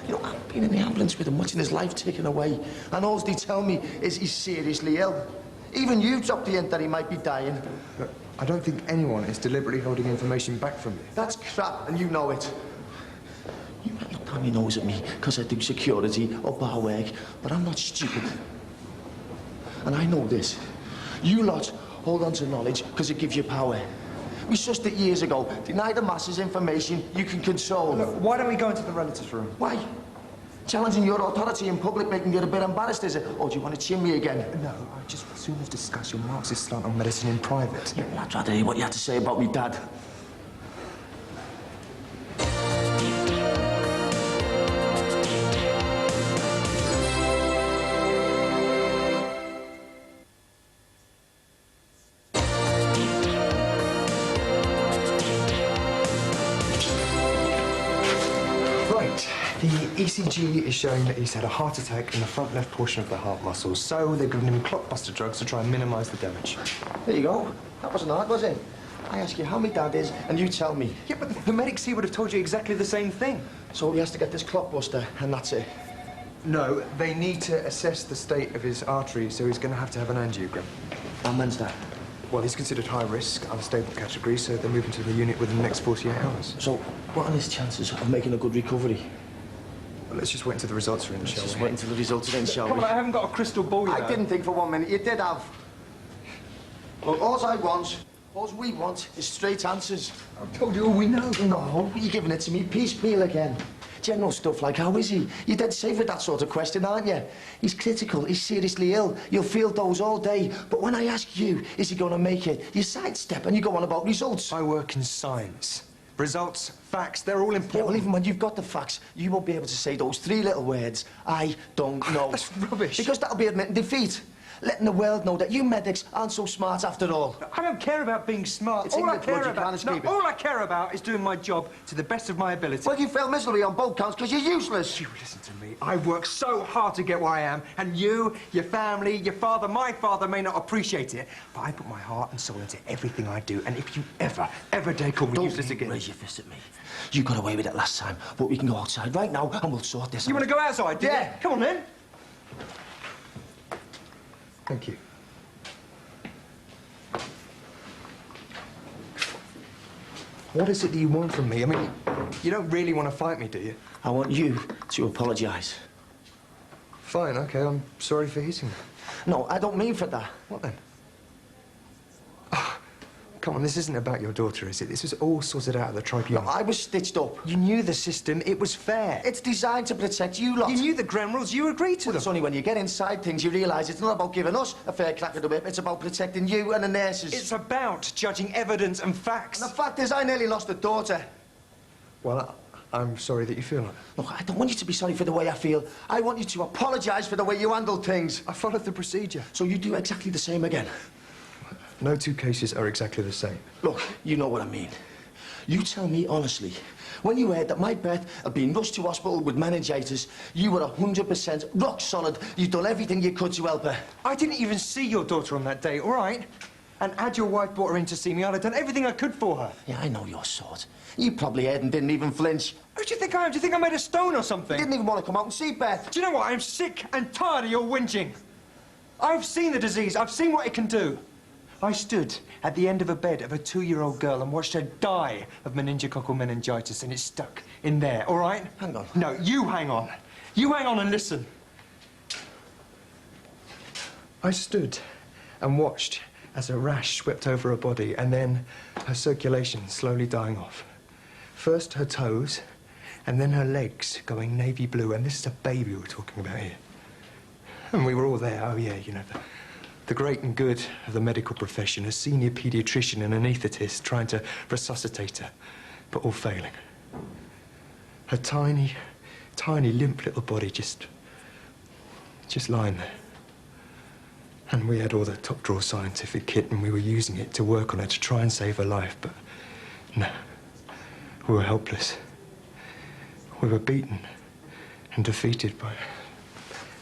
You know, I've been in the ambulance with him, watching his life taken away, and all they tell me is he's seriously ill. Even you dropped the hint that he might be dying.
Look, I don't think anyone is deliberately holding information back from you.
That's crap, and you know it. You might look down your nose at me because I do security or bar work, but I'm not stupid. And I know this. You lot hold on to knowledge because it gives you power. We sussed it years ago. Deny the masses information you can control.
Look, why don't we go into the relatives' room?
Why? Challenging your authority in public, making you a bit embarrassed, is it? Or do you want to chin me again?
No, I just as soon as discuss your Marxist slant on medicine in private.
Yeah, well, I'd rather hear what you had to say about me, Dad.
The ECG is showing that he's had a heart attack in the front left portion of the heart muscle, so they've given him clotbuster drugs to try and minimise the damage.
There you go. That wasn't hard, was it? I ask you how my dad is, and you tell me.
Yeah, but the medics here would have told you exactly the same thing.
So he has to get this clotbuster, and that's it?
No, they need to assess the state of his artery, so he's going to have an angiogram.
And when's that?
Well, he's considered high risk, unstable category, so they're moving to the unit within the next 48 hours.
So what are his chances of making a good recovery?
Well, let's just wait until the results are in, shall we?
Just wait until the results are in, shall we?
Come on, I haven't got a crystal ball yet.
I didn't think for 1 minute. You did have. Look, all we want is straight answers.
I've told you all we know.
No, you're giving it to me piecemeal again. General stuff like, how is he? You're dead safe with that sort of question, aren't you? He's critical, he's seriously ill. You'll field those all day. But when I ask you, is he going to make it? You sidestep and you go on about results.
I work in science. Results, facts, they're all important.
Yeah, well, even when you've got the facts, you won't be able to say those 3 little words, I don't know.
That's rubbish.
Because that'll be admitting defeat. letting the world know that you medics aren't so smart after all.
I don't care about being smart.
It's
all I
English,
care
Roger, you
about,
can't escape it.
all I care about is doing my job to the best of my ability.
Well, you failed miserably on both counts because you're useless.
You listen to me. I worked so hard to get where I am, and you, your family, your father, my father may not appreciate it, but I put my heart and soul into everything I do, and if you ever dare call me useless again...
Don't raise your fist at me. You got away with it last time, but we can go outside right now and we'll sort this out.
You want to go outside, do you?
Yeah.
Come on, then. Thank you. What is it that you want from me? I mean, you don't really want to fight me, do you?
I want you to apologise.
Fine, OK, I'm sorry for hitting you.
No, I don't mean for that.
What then? Oh, come on, this isn't about your daughter, is it? This was all sorted out at the tribunal.
No, I was stitched up.
You knew the system. It was fair.
It's designed to protect you lot.
You knew the ground rules. You agreed to them.
It's only when you get inside things you realise it's not about giving us a fair crack of the whip. It's about protecting you and the nurses.
It's about judging evidence and facts.
And the fact is, I nearly lost a daughter.
Well, I'm sorry that you feel like that.
Look, I don't want you to be sorry for the way I feel. I want you to apologise for the way you handled things.
I followed the procedure.
So you do exactly the same again?
No two cases are exactly the same.
Look, you know what I mean. You tell me honestly, when you heard that my Beth had been rushed to hospital with meningitis, you were 100% rock solid. You'd done everything you could to help her.
I didn't even see your daughter on that day, all right? And had your wife brought her in to see me, I'd have done everything I could for her.
Yeah, I know your sort. You probably heard and didn't even flinch.
Who do you think I am? Do you think I made a stone or something?
You didn't even want to come out and see Beth.
Do you know what? I'm sick and tired of your whinging. I've seen the disease. I've seen what it can do. I stood at the end of a bed of a 2-year-old girl and watched her die of meningococcal meningitis, and it's stuck in there, all right?
Hang on.
No, you hang on. You hang on and listen. I stood and watched as a rash swept over her body, and then her circulation slowly dying off. First her toes, and then her legs going navy blue, and this is a baby we're talking about here. And we were all there, oh yeah, you know, the great and good of the medical profession, a senior paediatrician and anaesthetist trying to resuscitate her, but all failing. Her tiny, tiny, limp little body just lying there. And we had all the top-drawer scientific kit, and we were using it to work on her to try and save her life, but no, we were helpless. We were beaten and defeated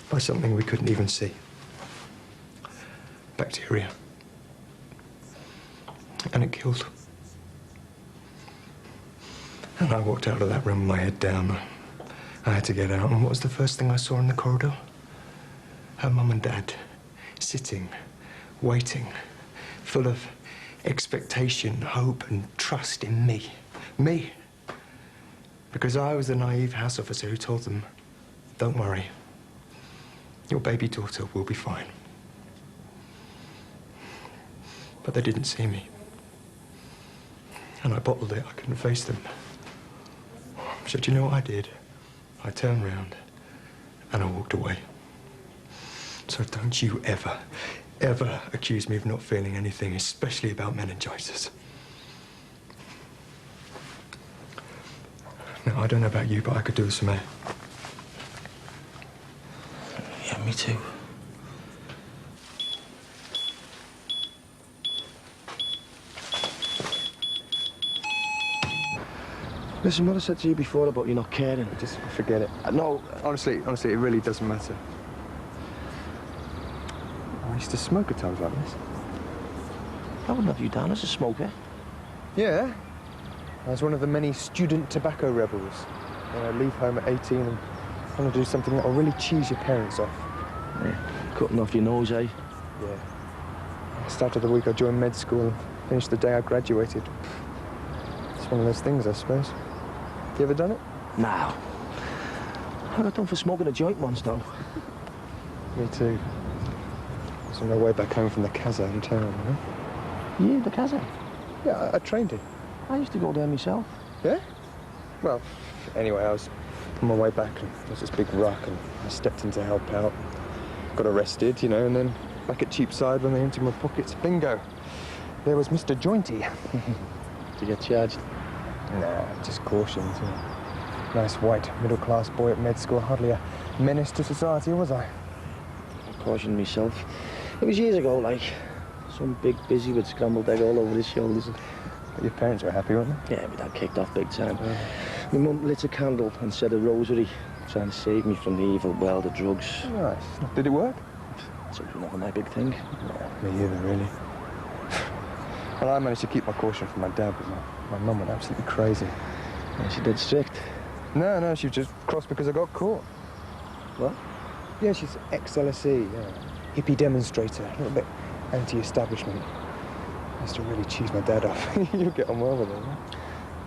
by something we couldn't even see. Bacteria. And it killed. And I walked out of that room with my head down. I had to get out, and what was the first thing I saw in the corridor? Her mum and dad, sitting, waiting, full of expectation, hope, and trust in me. Me. Because I was the naive house officer who told them, don't worry, your baby daughter will be fine. But they didn't see me. And I bottled it. I couldn't face them. So do you know what I did? I turned round and I walked away. So don't you ever, ever accuse me of not feeling anything, especially about meningitis. Now, I don't know about you, but I could do with some air.
Yeah, me too. Listen, what I said to you before about you not caring.
Just forget it. No, honestly, it really doesn't matter. I used to smoke at times like this.
I wouldn't have you down as a smoker.
Yeah. I was one of the many student tobacco rebels. And I'd leave home at 18 and want to do something that'll really cheese your parents off.
Yeah. Cutting off your nose, eh?
Yeah. Started the week I joined med school and finished the day I graduated. It's one of those things, I suppose. You ever done it?
No. I got done for smoking a joint once, though.
Me too. I was on my way back home from the Casa in town, you know?
Yeah, the Casa?
Yeah, I trained it.
I used to go there myself.
Yeah? Well, anyway, I was on my way back and there was this big ruck and I stepped in to help out. Got arrested, you know, and then back at Cheapside when they emptied my pockets, bingo. There was Mr. Jointy.
To get charged?
Nah, just cautioned. You know. Nice white middle-class boy at med school, hardly a menace to society, was I?
I cautioned myself. It was years ago, like. Some big busy with scrambled egg all over his shoulders.
But your parents were happy, weren't they?
Yeah, my dad kicked off big time. My mum lit a candle and said a rosary, trying to save me from the evil world of drugs.
Nice. Did it work?
It's never my big thing.
Yeah, me either, really. Well, I managed to keep my caution from my dad, but my mum went absolutely crazy.
Yeah, she did strict.
No, she was just cross because I got caught.
What?
Yeah, she's ex-LSE, hippie demonstrator, a little bit anti-establishment. Used to really cheese my dad off. You'll get on well with her, huh?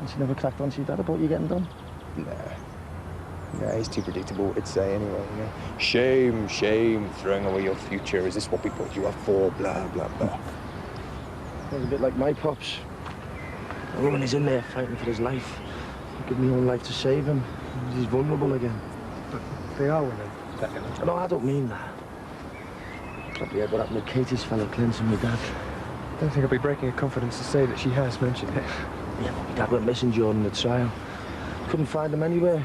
And she never cracked on to your dad about you getting done?
Nah, he's too predictable what he'd say anyway, you know. Shame, shame, throwing away your future. Is this what we put you up for? Blah, blah, blah.
It's a bit like my pops. The woman is in there fighting for his life. I give my own life to save him. He's vulnerable again.
But they are women.
No, I don't mean that. Probably heard what happened to Katie's fellow Clinton, my dad.
I don't think I'll be breaking her confidence to say that she has mentioned it.
Yeah, but my dad went missing during the trial. Couldn't find him anywhere.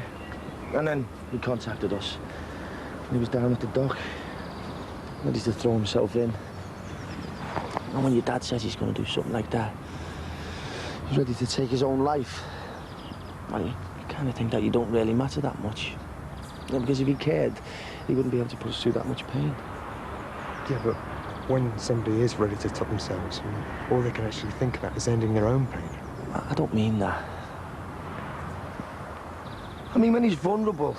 And then he contacted us. And he was down at the dock, ready to throw himself in. And when your dad says he's going to do something like that, he's ready to take his own life. Well, you kind of think that you don't really matter that much. Yeah, because if he cared, he wouldn't be able to put us through that much pain.
Yeah, but when somebody is ready to top themselves, all they can actually think about is ending their own pain.
I don't mean that. I mean, when he's vulnerable,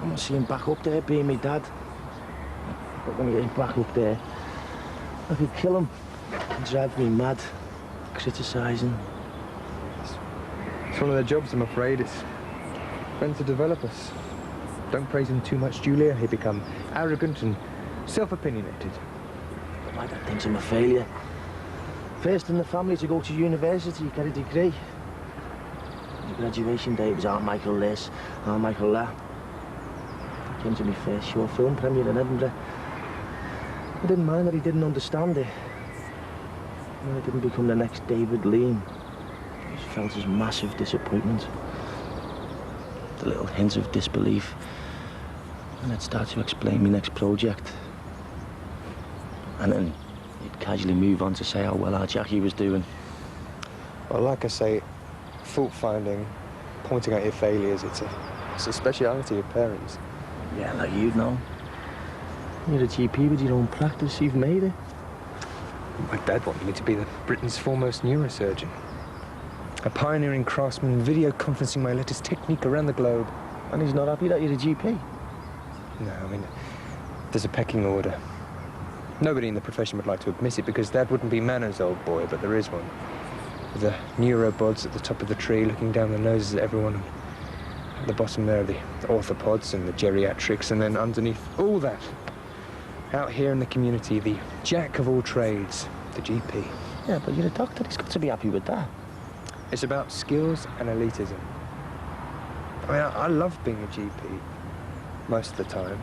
I want to see him back up there being my dad. But when he ain't back up there, I could kill him and drive me mad, criticising.
It's one of their jobs, I'm afraid. It's meant to develop us. Don't praise him too much, Julia. He'll become arrogant and self-opinionated.
My dad thinks I'm a failure. First in the family to go to university, get a degree. On graduation day, it was Aunt Michael this, Aunt Michael that. I came to my first short film premiere in Edinburgh. I didn't mind that he didn't understand it. And I didn't become the next David Lean. I just felt his massive disappointment. The little hint of disbelief. And I'd start to explain my next project. And then he'd casually move on to say how well our Jackie was doing.
Well, like I say, fault-finding, pointing out your failures, it's a speciality of parents.
Yeah, like you'd know. You're a GP with your own practice, you've made it.
My dad wanted me to be Britain's foremost neurosurgeon. A pioneering craftsman, video conferencing my latest technique around the globe.
And he's not happy that you're a GP?
No, I mean, there's a pecking order. Nobody in the profession would like to admit it because that wouldn't be manners, old boy, but there is one. With the neurobods at the top of the tree looking down the noses at everyone. At the bottom there are the orthopods and the geriatrics, and then underneath all that, out here in the community, the jack of all trades, the GP.
Yeah, but you're a doctor, he's got to be happy with that.
It's about skills and elitism. I mean, I love being a GP most of the time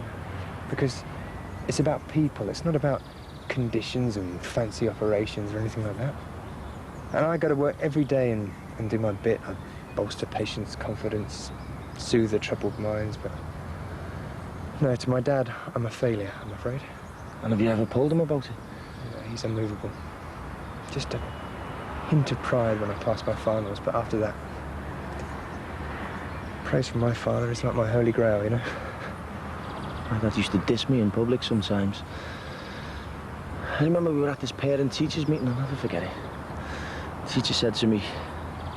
because it's about people. It's not about conditions and fancy operations or anything like that. And I go to work every day and do my bit. I bolster patients' confidence, soothe their troubled minds, but no, to my dad, I'm a failure, I'm afraid.
And have you ever told him about it?
Yeah, he's unmovable. Just a hint of pride when I pass my finals, but after that, praise from my father is like my holy grail, you know?
My dad used to diss me in public sometimes. I remember we were at this parent-teachers meeting, I'll never forget it. The teacher said to me,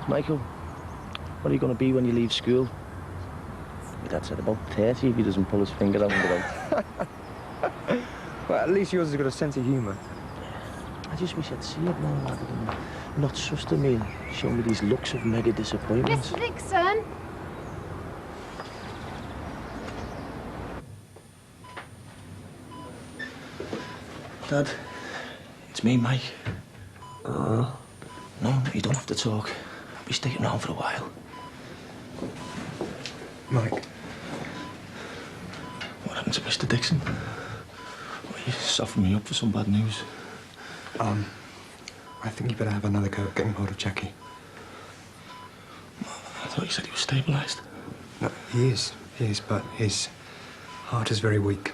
Michael, what are you going to be when you leave school? My dad said about 30 if he doesn't pull his finger out and go.
Well, at least yours has got a sense of humour.
I just wish I'd see it more rather than not trusting me and showing me these looks of mega disappointment.
Mr. Dixon?
Dad, it's me, Mike. No, you don't have to talk. I'll be sticking around for a while.
Mike.
What happened to Mr. Dixon? Well, you softened me up for some bad news.
I think you better have another go at getting hold of Jackie.
I thought you said he was stabilised.
No, he is, but his heart is very weak.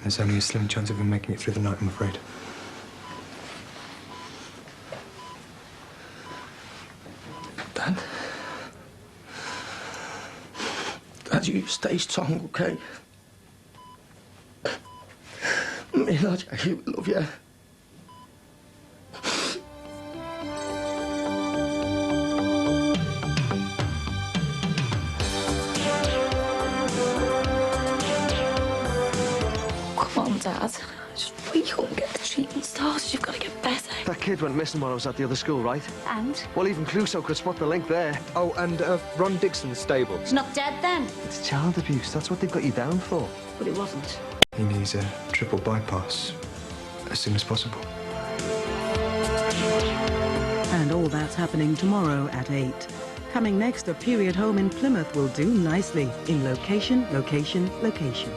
There's only a slim chance of him making it through the night, I'm afraid.
Dad? Dad, you stay strong, okay? Me and Jackie love you.
Come on, Dad. Just wake up and get the treatment started. You've got to get better.
That kid went missing while I was at the other school, right?
And?
Well, even Clouseau could spot the link there.
Oh, and Ron Dixon's stable.
He's not dead then.
It's child abuse. That's what they've got you down for.
But it wasn't.
He needs a triple bypass as soon as possible.
And all that's happening tomorrow at 8. Coming next, a period home in Plymouth will do nicely in location, location, location.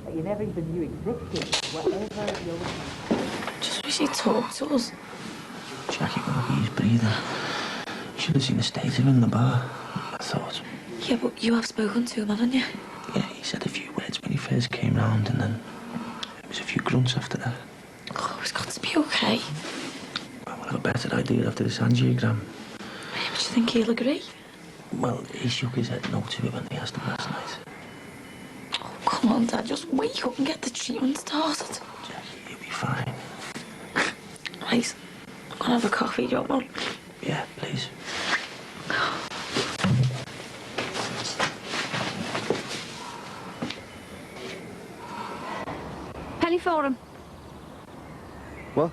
That you never even knew existed, whatever you're...
Just wish he'd talk to us.
Jackie got lucky he's breathing. You should have seen the state of him in the bar, I thought.
Yeah, but you have spoken to him, haven't you?
Yeah, he said a few words when he first came round, and then it was a few grunts after that.
Oh, he's got to be okay.
Well, we'll have a better idea after this angiogram.
Yeah, but you think he'll agree?
Well, he shook his head no to it when they asked him last night.
Come on, Dad, just wake up and get the treatment started.
Jackie, you'll be fine.
Right, I'm gonna have a coffee, do you want one?
Yeah, please.
Penny for him.
What?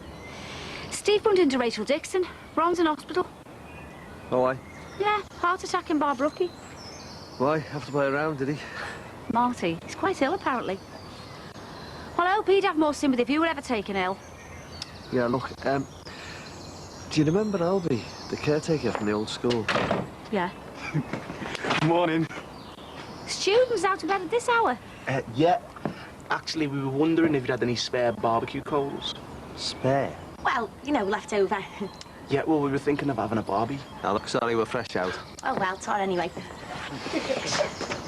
Steve bumped into Rachel Dixon. Ron's in hospital.
Oh, why?
Yeah, heart attack in Barbrookie.
Why? Have to play around, did he?
Marty, he's quite ill, apparently. Well, I hope he'd have more sympathy if you were ever taken ill.
Yeah, look, do you remember Albie, the caretaker from the old school?
Yeah.
Morning.
Students out of bed at this hour.
Yeah. Actually, we were wondering if you had any spare barbecue coals.
Spare?
Well, you know, left over.
Yeah, well, we were thinking of having a barbie.
Now, look, sorry, we're fresh out.
Oh, well, tired anyway.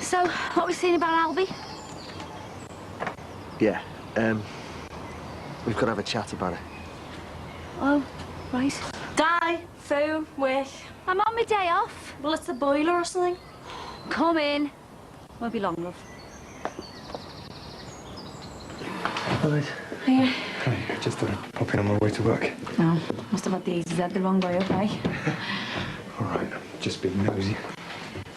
So, what we seen about Albie?
Yeah, we've got to have a chat about it.
Oh, right.
Die, phone, work.
I'm on my day off.
Well, it's the boiler or something.
Come in. Won't be long, love.
All right.
Yeah.
Hey, I just thought I'd pop in on my way to work.
No, must have had the EZ the wrong way, okay?
All right, just being nosy.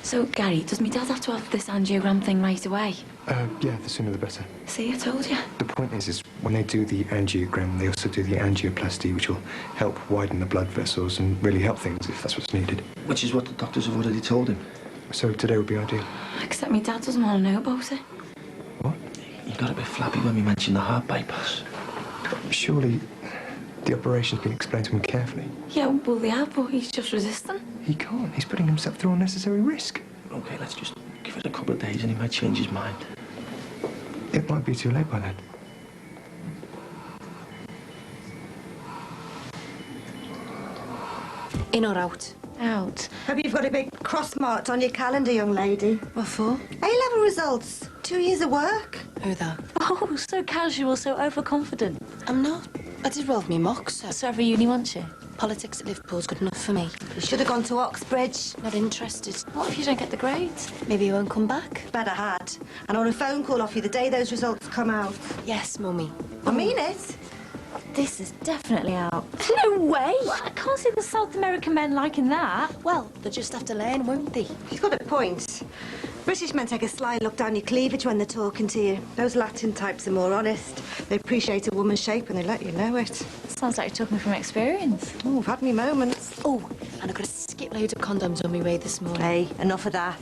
So, Gary, does my dad have to have this angiogram thing right away?
Yeah, the sooner the better.
See, I told you.
The point is when they do the angiogram, they also do the angioplasty, which will help widen the blood vessels and really help things if that's what's needed.
Which is what the doctors have already told him.
So today would be ideal.
Except my dad doesn't want to know about it.
What?
He got a bit flappy when we mentioned the heart bypass.
Surely the operation's been explained to him carefully.
Yeah, well, they have, but he's just resistant.
He can't. He's putting himself through unnecessary risk.
OK, let's just give it a couple of days and he might change his mind.
It might be too late by then.
In or out?
Out.
Hope you've got a big cross marked on your calendar, young lady.
What for?
A-level results. 2 years of work.
Who that?
Oh, so casual, so overconfident.
I'm not. I did well with me mocks.
So every uni wants you?
Politics at Liverpool's good enough for me.
You should have gone to Oxbridge.
Not interested.
What if you don't get the grades?
Maybe you won't come back.
Better had. And on a phone call off you the day those results come out.
Yes, Mummy.
I mean it.
This is definitely out. No way! Well, I can't see the South American men liking that.
Well, they'll just have to learn, won't they?
He's got a point. British men take a sly look down your cleavage when they're talking to you. Those Latin types are more honest. They appreciate a woman's shape and they let you know it.
Sounds like you're talking from experience.
Oh, I've had me moments.
Oh, and I got a skip load of condoms on my way this morning.
Hey, enough of that.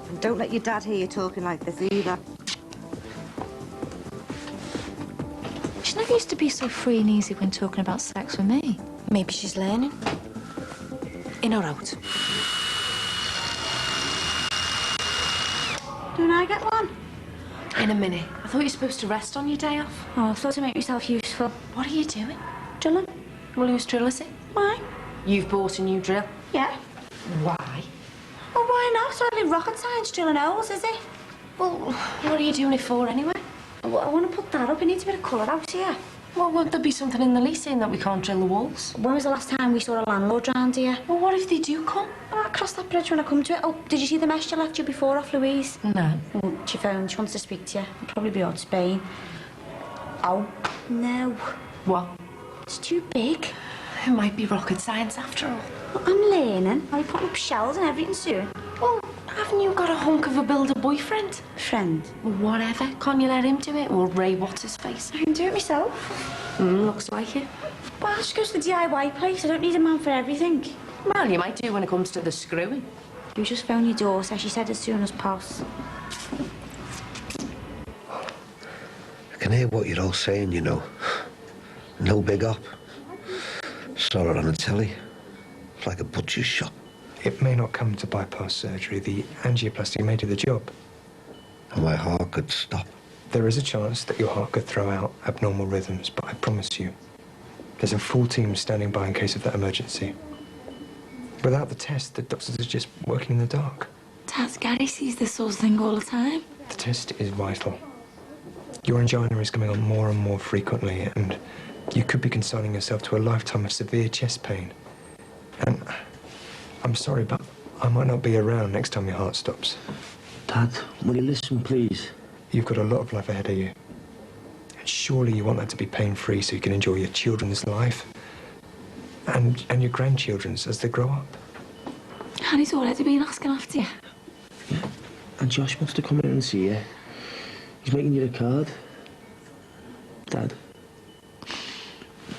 And don't let your dad hear you talking like this either.
She never used to be so free and easy when talking about sex with me.
Maybe she's learning. In or out?
Don't I get one?
In a minute. I thought you were supposed to rest on your day off.
Oh, I thought to make yourself useful.
What are you doing?
Drilling.
Well, whose drill is it?
Why?
You've bought a new drill?
Yeah.
Why?
Well, why not? It's hardly rocket science drilling holes, is it?
Well, what are you doing it for anyway?
Well, I want to put that up. It needs a bit of colour out here.
Well, won't there be something in the lease saying that we can't drill the walls?
When was the last time we saw a landlord round here?
Well, what if they do come?
Oh, I'll cross that bridge when I come to it. Oh, did you see the mess you left you before off Louise?
No.
Oh, she phoned. She wants to speak to you. It'll probably be out Spain. Oh, no.
What?
It's too big.
It might be rocket science after all.
Well, I'm learning. I'll be putting up shells and everything soon.
Well, haven't you got a hunk of a builder boyfriend?
Friend?
Whatever. Can't you let him do it? Or Ray What's-his-face?
I can do it myself.
Looks like it.
Well, I'll just go to the DIY place. I don't need a man for everything.
Well, you might do when it comes to the screwing.
You just phone your daughter. She said as soon as possible.
I can hear what you're all saying, you know. No big up. Saw her on the telly. It's like a butcher's shop.
It may not come to bypass surgery. The angioplasty may do the job.
And my heart could stop.
There is a chance that your heart could throw out abnormal rhythms, but I promise you, there's a full team standing by in case of that emergency. Without the test, the doctors are just working in the dark.
Dad, Gary sees this sort of thing all the time.
The test is vital. Your angina is coming on more and more frequently, and you could be consigning yourself to a lifetime of severe chest pain. And I'm sorry, but I might not be around next time your heart stops.
Dad, will you listen, please?
You've got a lot of life ahead of you. And surely you want that to be pain-free so you can enjoy your children's life and your grandchildren's as they grow up.
Harry's already been asking after you.
Yeah, and Josh wants to come in and see you. He's making you a card. Dad.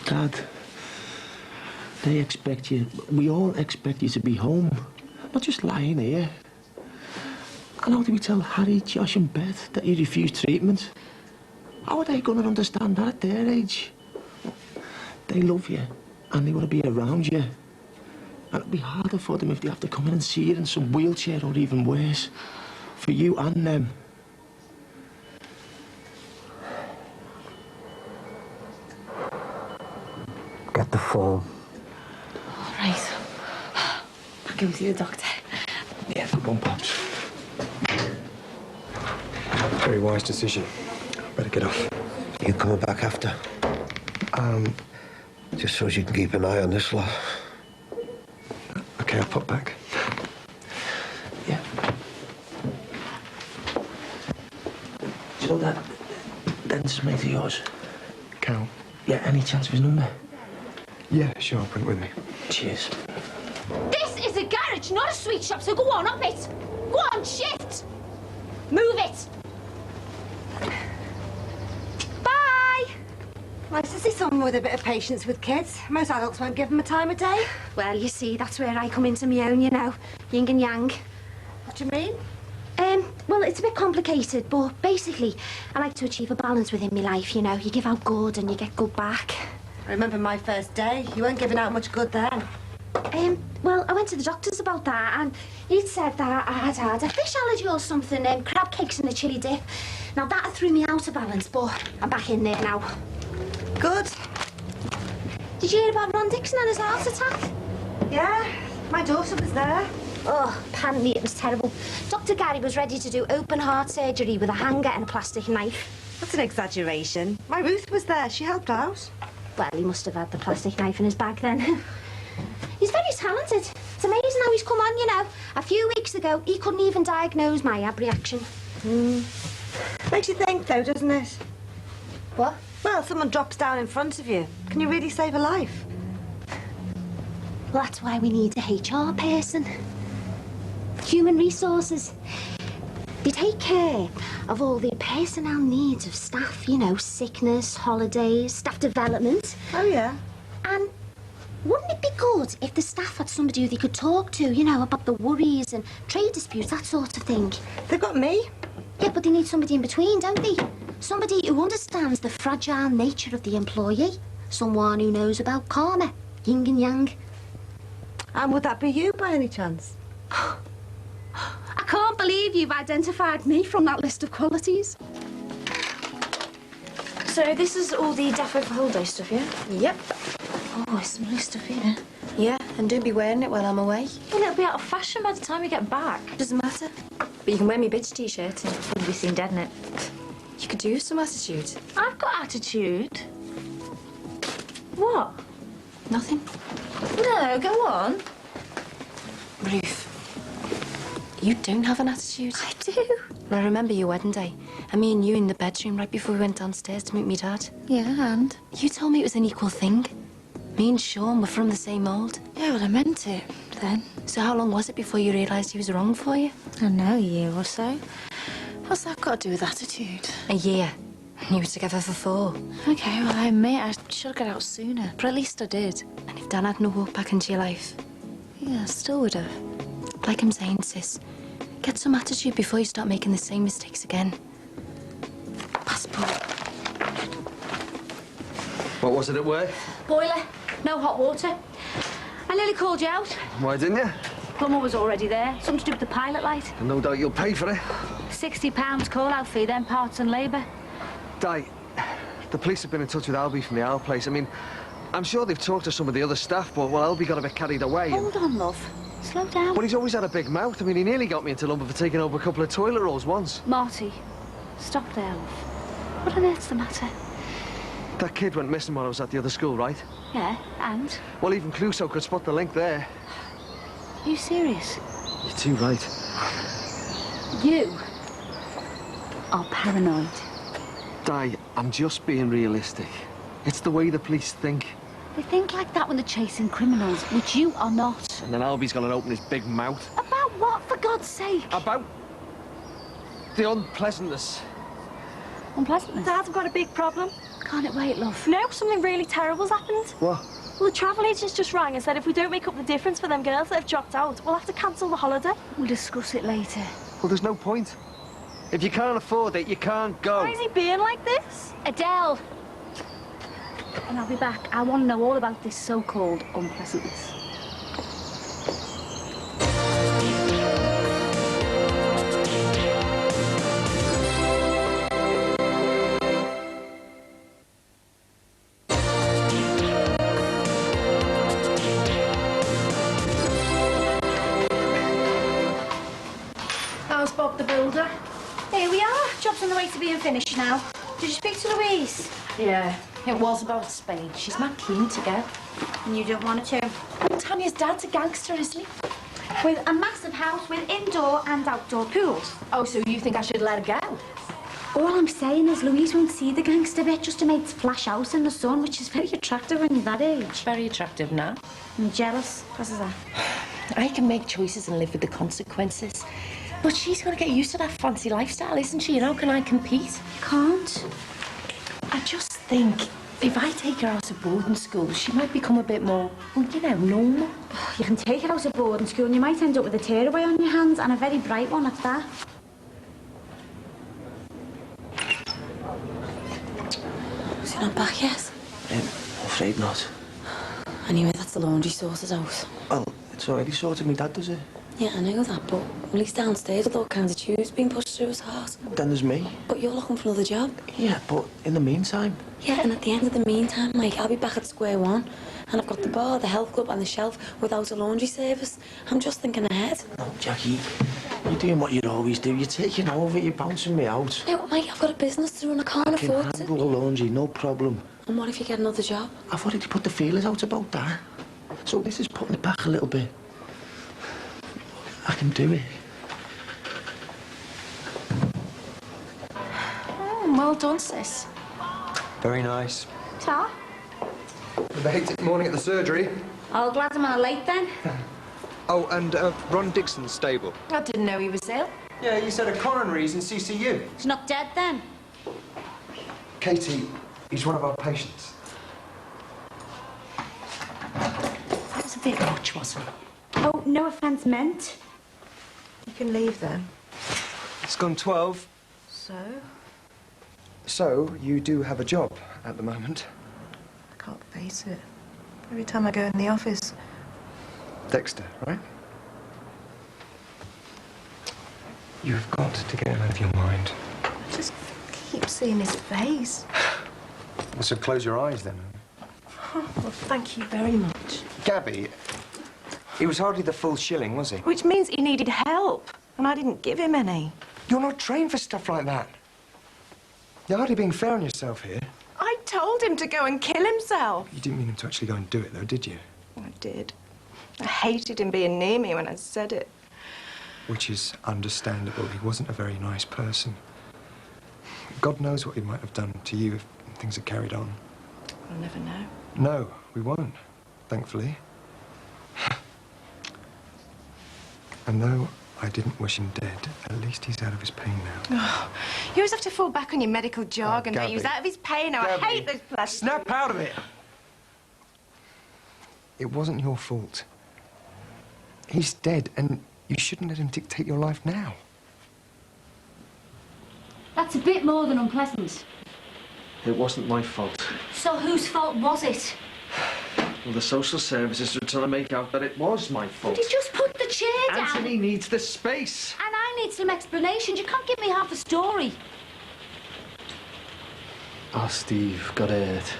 Dad. They expect you, we all expect you to be home, not just lying here. And how do we tell Harry, Josh and Beth that you refuse treatment? How are they going to understand that at their age? They love you and they want to be around you. And it'll be harder for them if they have to come in and see you in some wheelchair or even worse. For you and them. Get the form.
All right. I'll go see the doctor.
Yeah, good one, Pops. Very wise decision. Better get off.
You coming back after? Just so as you can keep an eye on this lot.
Okay, I'll pop back.
Yeah. Do you know that dentist mate of yours?
Cal?
Yeah, any chance of his number?
Yeah, sure, I'll bring it with me.
Cheers.
This is a garage, not a sweet shop, so go on, up it. Go on, shift. Move it. Bye.
Nice to see someone with a bit of patience with kids. Most adults won't give them a time of day.
Well, you see, that's where I come into my own, you know. Yin and yang.
What do you mean?
Well, it's a bit complicated, but basically, I like to achieve a balance within my life, you know. You give out good and you get good back.
I remember my first day. You weren't giving out much good then.
Well, I went to the doctors about that, and he'd said that I had a fish allergy or something, crab cakes and a chilli dip. Now, that threw me out of balance, but I'm back in there now.
Good.
Did you hear about Ron Dixon and his heart attack?
Yeah, my daughter was there.
Oh, apparently it was terrible. Dr. Gary was ready to do open heart surgery with a hanger and a plastic knife.
That's an exaggeration. My Ruth was there. She helped out.
Well, he must have had the plastic knife in his bag then. He's very talented. It's amazing how he's come on, you know. A few weeks ago, he couldn't even diagnose my ab reaction.
Makes you think, though, doesn't it?
What?
Well, someone drops down in front of you. Can you really save a life?
Well, that's why we need a HR person. Human resources. They take care of all the personnel needs of staff, you know, sickness, holidays, staff development.
Oh, yeah.
And wouldn't it be good if the staff had somebody who they could talk to, you know, about the worries and trade disputes, that sort of thing?
They've got me.
Yeah, but they need somebody in between, don't they? Somebody who understands the fragile nature of the employee. Someone who knows about karma, yin and yang.
And would that be you, by any chance?
I can't believe you've identified me from that list of qualities. So this is all the Defo for holiday stuff, yeah?
Yep.
Oh, it's some lovely stuff here.
Yeah, and don't be wearing it while I'm away.
Well, it'll be out of fashion by the time we get back.
Doesn't matter. But you can wear me bitch t-shirt and
Wouldn't be seen dead in it.
you could do some attitude.
I've got attitude. What?
Nothing.
No, go on.
Ruth, you don't have an attitude.
I do.
I remember your wedding day, and me and you in the bedroom right before we went downstairs to meet me dad.
Yeah, and?
You told me it was an equal thing. Me and Sean were from the same mould.
Yeah, well, I meant it then.
So how long was it before you realised he was wrong for you?
I don't know, a year or so. What's that got to do with attitude?
A year. And you were together for 4.
Okay, well, I admit I should get out sooner, but at least I did.
And if Dan hadn't walked back into your life?
Yeah, I still would have.
Like I'm saying, sis, get some attitude before you start making the same mistakes again. Passport.
What was it at work?
Boiler, no hot water. I nearly called you out.
Why didn't you?
Plumber was already there. Something to do with the pilot light.
And no doubt you'll pay for it.
£60 call-out fee, then parts and labour.
Di, the police have been in touch with Albie from the Owl place. I mean, I'm sure they've talked to some of the other staff, but, well, Albie got a bit carried away.
Hold on, love. Slow down.
Well, he's always had a big mouth. I mean, he nearly got me into lumber for taking over a couple of toilet rolls once.
Marty, stop there, love. What on earth's the matter?
That kid went missing while I was at the other school, right?
Yeah, and?
Well, even Clouseau could spot the link there.
Are you serious?
You're too right.
You are paranoid.
Di, I'm just being realistic. It's the way the police think.
They think like that when they're chasing criminals, which you are not.
And then Albie's gonna open his big mouth.
About what, for God's sake?
About the unpleasantness.
Unpleasantness?
Dad's got a big problem.
Can't it wait, love?
No, something really terrible's happened.
What?
Well, the travel agents just rang and said if we don't make up the difference for them girls that have dropped out, we'll have to cancel the holiday.
We'll discuss it later.
Well, there's no point. If you can't afford it, you can't go.
Why is he being like this?
Adele! And I'll be back. I want to know all about this so-called unpleasantness.
How's Bob the builder?
Here we are. Job's on the way to being finished now. Did you speak to Louise?
Yeah, it was about Spain. She's not keen to go.
And you don't want her to?
Tanya's dad's a gangster, isn't he?
With a massive house with indoor and outdoor pools.
Oh, so you think I should let her go?
All I'm saying is Louise won't see the gangster bit, just a mate's flash out in the sun, which is very attractive when you're that age.
Very attractive now.
I'm jealous. How's that?
I can make choices and live with the consequences. But she's got to get used to that fancy lifestyle, isn't she? And how can I compete?
You can't.
I just think if I take her out of boarding school, she might become a bit more, well, you know, normal.
You can take her out of boarding school and you might end up with a tearaway on your hands, and a very bright one at that.
Is he not back yet?
I'm afraid not.
Anyway, that's the laundry sorted out.
Well, It's already sorted. Me dad does it.
Yeah, I know that, but at least downstairs with all kinds of tubes being pushed through his heart.
Then there's me.
But you're looking for another job.
Yeah, but in the meantime...
Yeah, and at the end of the meantime, I'll be back at square one. And I've got the bar, the health club and the shelf without a laundry service. I'm just thinking ahead.
No, Jackie, you're doing what you'd always do. You're taking over, you're bouncing me out.
No, mate, I've got a business to run. I can't
I can
afford
handle the laundry, no problem.
And what if you get another job?
I've already put the feelers out about that. So this is putting it back a little bit. I can do it.
Well done, sis.
Very nice.
Ta.
With a hectic morning at the surgery.
Oh, glad I'm late then.
Oh, and Ron Dixon's stable.
I didn't know he was ill.
Yeah, you said a coronary's in CCU.
He's not dead then.
Katie, he's one of our patients.
That was a bit much, wasn't it? Oh, no offence meant.
You can leave then.
It's gone 12.
So?
So, you do have a job at the moment.
I can't face it. Every time I go in the office.
Dexter, right? You've got to get him out of your mind.
I just keep seeing his face.
Well, so close your eyes then.
Oh, well, thank you very much.
Gabby, he was hardly the full shilling, was he?
Which means he needed help, and I didn't give him any.
You're not trained for stuff like that. You're hardly being fair on yourself here.
I told him to go and kill himself.
You didn't mean him to actually go and do it, though, did you?
I did. I hated him being near me when I said it.
Which is understandable. He wasn't a very nice person. God knows what he might have done to you if things had carried on.
I'll never know.
No, we won't, thankfully. And though I didn't wish him dead, at least he's out of his pain now.
Oh, you always have to fall back on your medical jargon, don't
Gabby.
you? He was out of his pain now.
Gabby,
I hate those bloody...
Snap out of it! It wasn't your fault. He's dead, and you shouldn't let him dictate your life now.
That's a bit more than unpleasant.
It wasn't my fault.
So whose fault was it?
Well, the social services were trying to make out that it was my fault.
Did you just put the chair down?
Anthony needs the space.
And I need some explanations. You can't give me half a story.
Oh, Steve got hurt.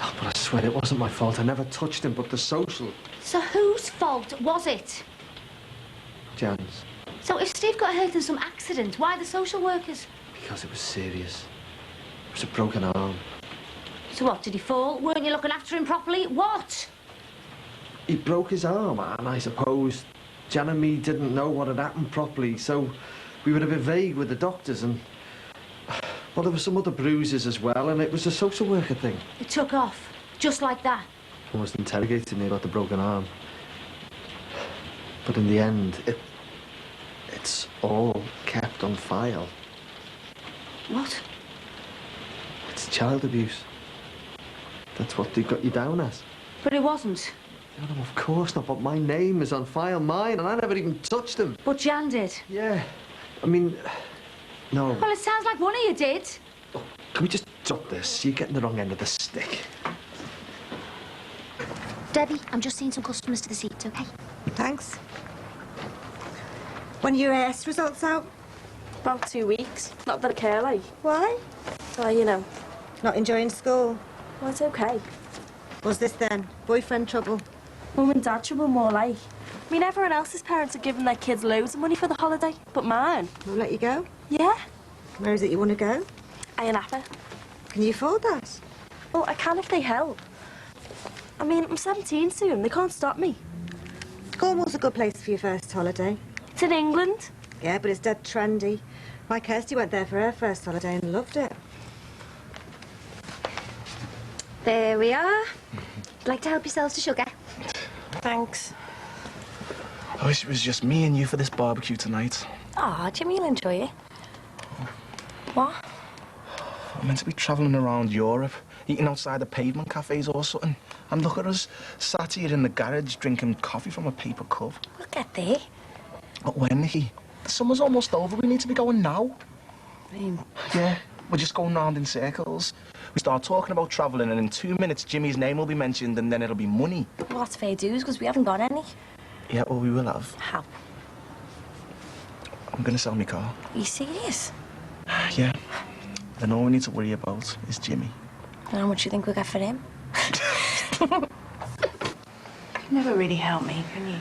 Oh, but I swear it wasn't my fault. I never touched him, but the social...
So whose fault was it?
Jan's.
So if Steve got hurt in some accident, why the social workers?
Because it was serious. It was a broken arm.
So what, did he fall? Weren't you looking after him properly? What?
He broke his arm, and I suppose Jan and me didn't know what had happened properly, so we were a bit vague with the doctors, and... Well, there were some other bruises as well, and it was a social worker thing.
It took off, just like that.
Almost interrogated me about the broken arm. But in the end, it's all kept on file.
What?
It's child abuse. That's what they got you down as.
But it wasn't.
No, of course not, but my name is on file, mine, and I never even touched him.
But Jan did.
Yeah. I mean, no.
Well, it sounds like one of you did.
Oh, can we just drop this? You're getting the wrong end of the stick.
Debbie, I'm just seeing some customers to the seat, OK?
Thanks. When are your AS results out?
About 2 weeks. Not that I care, like.
Why?
Well, you know.
Not enjoying school?
Well, it's OK.
What's this then? Boyfriend trouble?
Mum and dad trouble more like. I mean, everyone else's parents are giving their kids loads of money for the holiday, but mine...
Will let you go?
Yeah.
Where is it you want to go?
Ayia Napa.
Can you afford that?
Well, I can if they help. I mean, I'm 17 soon. They can't stop me.
Cornwall's a good place for your first holiday.
It's in England.
Yeah, but it's dead trendy. My Kirsty went there for her first holiday and loved it.
There we are. Like to help yourselves to sugar?
Thanks.
I wish it was just me and you for this barbecue tonight.
Aw, Jimmy will enjoy it. What?
I'm meant to be travelling around Europe, eating outside the pavement cafes or something. And look at us, sat here in the garage drinking coffee from a paper cup.
We'll get there.
But when, Nicky? The summer's almost over. We need to be going now. Yeah, we're just going round in circles. We start talking about travelling, and in 2 minutes, Jimmy's name will be mentioned, and then it'll be money.
Well, that's fair dues, because we haven't got any.
Yeah, well, we will have.
How?
I'm gonna sell my car.
Are you serious?
Yeah. Then all we need to worry about is Jimmy.
And how much do you think we'll get for him?
You never really help me, can you?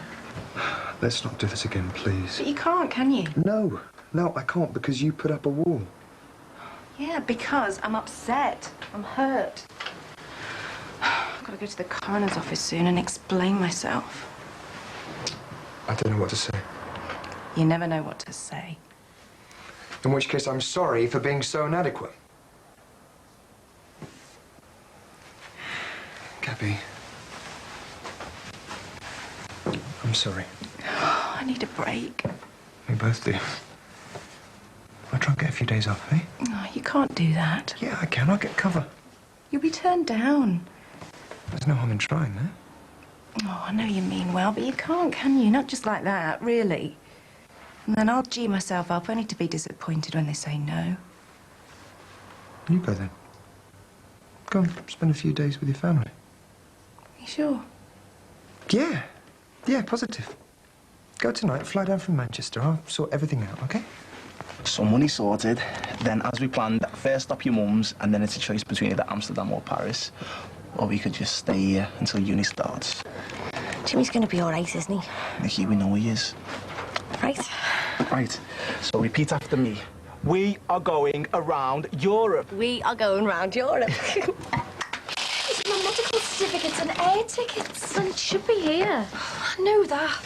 Let's not do this again, please.
But you can't, can you?
No, I can't because you put up a wall.
Yeah, because I'm upset. I'm hurt. I've got to go to the coroner's office soon and explain myself.
I don't know what to say.
You never know what to say.
In which case, I'm sorry for being so inadequate. Gabby. I'm sorry.
I need a break.
We both do. I'll try and get a few days off, eh?
No, you can't do that.
Yeah, I can. I'll get cover.
You'll be turned down.
There's no harm in trying, eh?
Oh, I know you mean well, but you can't, can you? Not just like that, really. And then I'll G myself up, only to be disappointed when they say no.
You go then. Go and spend a few days with your family.
You sure?
Yeah. Yeah, positive. Go tonight, fly down from Manchester. I'll sort everything out, okay?
So money sorted. Then, as we planned, first stop your mum's, and then it's a choice between either Amsterdam or Paris. Or we could just stay here until uni starts.
Jimmy's going to be all right, isn't he?
Nikki, we know he is.
Right.
Right. So repeat after me. We are going around Europe.
We are going round Europe.
It's my medical certificates and air tickets. And it should be here.
I know that.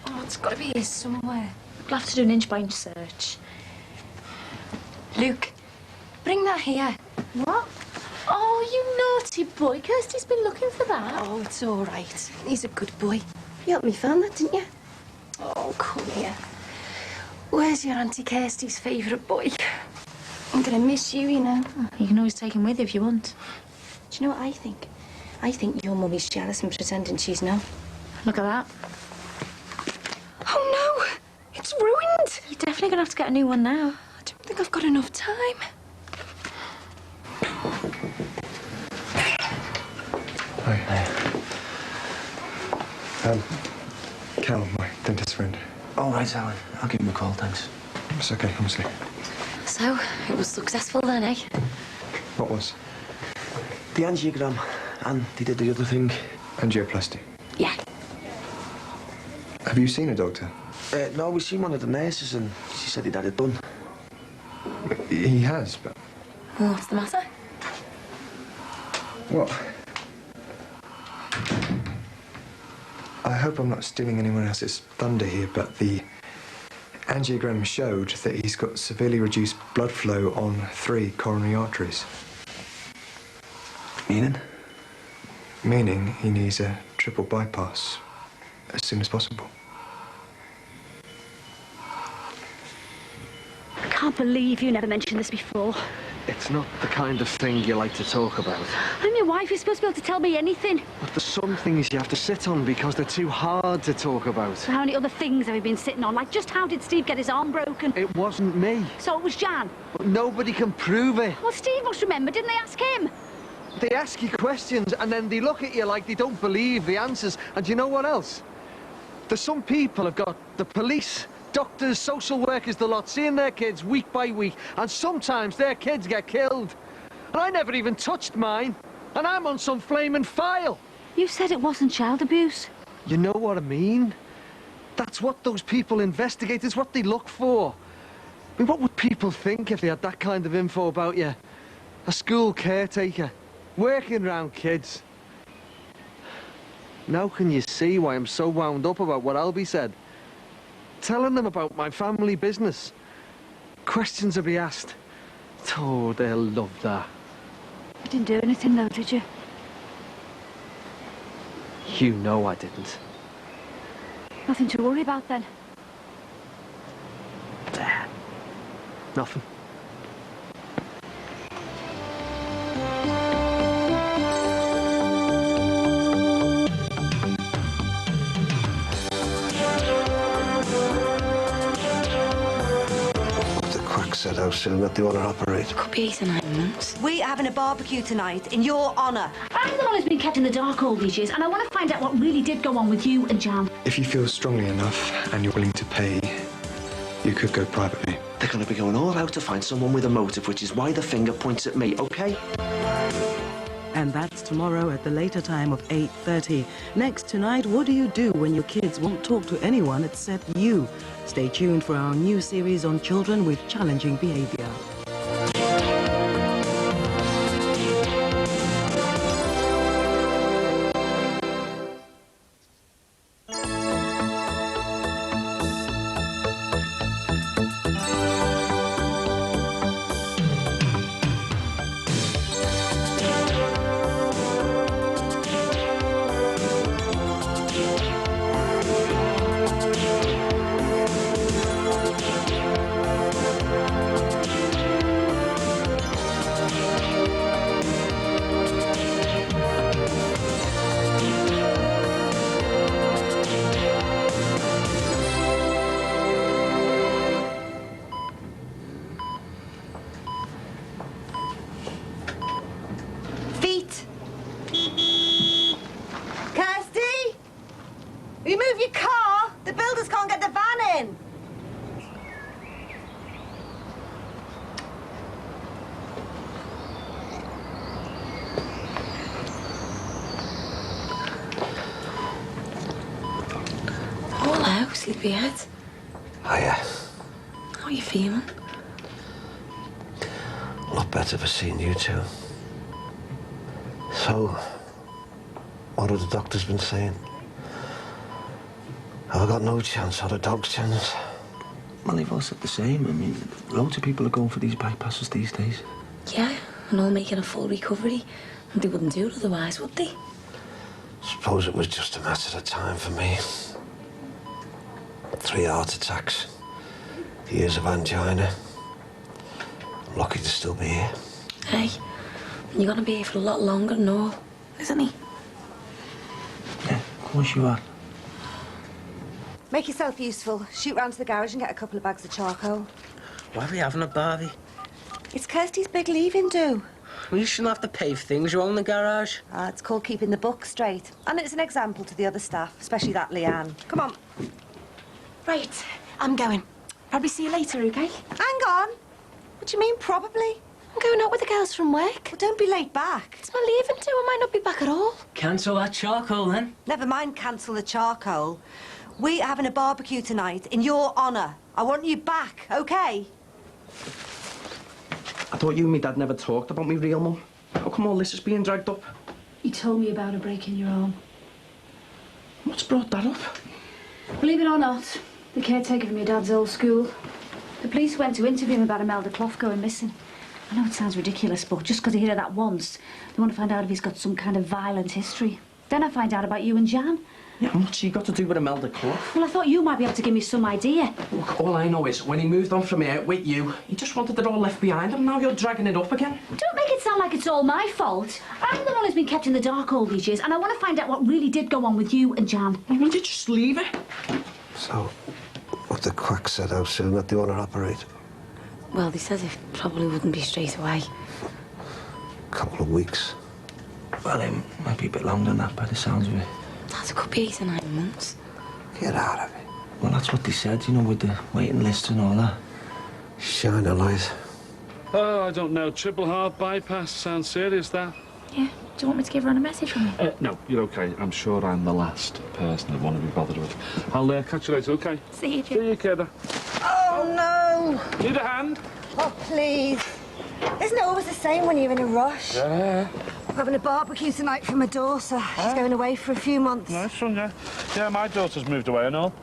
Oh, it's got to be here somewhere.
We'll have to do an inch-by-inch search.
Luke, bring that here.
What? Oh, you naughty boy. Kirsty's been looking for that.
Oh, it's all right. He's a good boy.
You helped me find that, didn't you?
Oh, come here. Where's your Auntie Kirsty's favourite boy? I'm going to miss you, you know.
You can always take him with if you want.
Do you know what I think? I think your mummy's jealous and pretending she's no.
Look at that.
Oh, no. It's ruined.
You're definitely going to have to get a new one now.
I don't think I've got enough time.
Hi. Cal, my dentist friend.
All right, Alan. I'll give him a call, thanks.
It's okay, honestly.
So, it was successful then, eh?
What was?
The angiogram, and they did the other thing.
Angioplasty.
Yeah.
Have you seen a doctor?
No, we seen one of the nurses, and she said he'd had it done.
He has, but...
What's the matter?
Well... I hope I'm not stealing anyone else's thunder here, but the angiogram showed that he's got severely reduced blood flow on 3 coronary arteries.
Meaning?
Meaning he needs a triple bypass as soon as possible.
I can't believe you never mentioned this before.
It's not the kind of thing you like to talk about.
I'm your wife. You're supposed to be able to tell me anything.
But there's some things you have to sit on because they're too hard to talk about.
So how many other things have you been sitting on? Like, just how did Steve get his arm broken?
It wasn't me.
So it was Jan?
But nobody can prove it.
Well, Steve must remember. Didn't they ask him?
They ask you questions and then they look at you like they don't believe the answers. And do you know what else? There's some people have got the police, doctors, social workers, the lot, seeing their kids week by week, and sometimes their kids get killed. And I never even touched mine, and I'm on some flaming file.
You said it wasn't child abuse.
You know what I mean? That's what those people investigate, is what they look for. I mean, what would people think if they had that kind of info about you? A school caretaker, working around kids. Now can you see why I'm so wound up about what Albie said? Telling them about my family business. Questions will be asked. Oh, they'll love that.
You didn't do anything, though, did you?
You know I didn't.
Nothing to worry about, then?
Nothing.
Said how soon that they want to operate.
Could be 8 or 9 months.
We're having a barbecue tonight in your honour.
I'm the one who's been kept in the dark all these years, and I want to find out what really did go on with you and Jan.
If you feel strongly enough and you're willing to pay, you could go privately.
They're going to be going all out to find someone with a motive, which is why the finger points at me, OK?
And that's tomorrow at the later time of 8:30. Next tonight, what do you do when your kids won't talk to anyone except you? Stay tuned for our new series on children with challenging behaviour.
Sleepyhead.
Hiya.
How are you feeling?
A lot better for seeing you two. So, what have the doctors been saying? Have I got no chance or the dog's chance?
Well, they've all said the same. I mean, loads of people are going for these bypasses these days.
Yeah, and all making a full recovery. And they wouldn't do it otherwise, would they?
Suppose it was just a matter of time for me. 3 heart attacks, years of angina. I'm lucky to still be here.
Hey, you're gonna be here for a lot longer than all, isn't he?
Yeah, of course you are.
Make yourself useful. Shoot round to the garage and get a couple of bags of charcoal.
Why are we having a Barbie?
It's Kirsty's big leaving do.
Well, you shouldn't have to pay for things you own in the garage.
It's called keeping the book straight. And it's an example to the other staff, especially that Leanne. Come on.
Right, I'm going. Probably see you later, OK?
Hang on. What do you mean, probably?
I'm going out with the girls from work.
Well, don't be late back.
It's my leaving too. I might not be back at all.
Cancel that charcoal, then.
Never mind cancel the charcoal. We are having a barbecue tonight in your honour. I want you back, OK?
I thought you and me dad never talked about me real mum. How come all this is being dragged up?
You told me about her breaking your arm.
What's brought that up?
Believe it or not, the caretaker from your dad's old school. The police went to interview him about Imelda Clough going missing. I know it sounds ridiculous, but just because I hear of that once, they want to find out if he's got some kind of violent history. Then I find out about you and Jan.
Yeah, and what's she got to do with Imelda Clough?
Well, I thought you might be able to give me some idea.
Look, all I know is when he moved on from here with you, he just wanted it all left behind him. Now you're dragging it up again.
Don't make it sound like it's all my fault. I'm the one who's been kept in the dark all these years, and I want to find out what really did go on with you and Jan.
Why won't you just leave it?
So, what the quack said, how soon that they want to operate?
Well, they said it probably wouldn't be straight away.
Couple of weeks.
Well, it might be a bit longer than that by the sounds of it.
Dad, it could be 8 or 9 months.
Get out of it.
Well, that's what they said, you know, with the waiting list and all that.
Shine a light.
Oh, I don't know. Triple heart bypass. Sounds serious, that.
Yeah. Do you want me to give her on a message from you?
No, you're okay. I'm sure I'm the last person I'd want to be bothered with. I'll catch you later, okay?
See you, Jim.
See you, kiddo.
Oh, no.
Need a hand?
Oh, please. Isn't it always the same when you're in a rush?
Yeah.
We're having a barbecue tonight for my daughter. She's going away for a few months.
Nice one, yeah. Yeah, my daughter's moved away and all.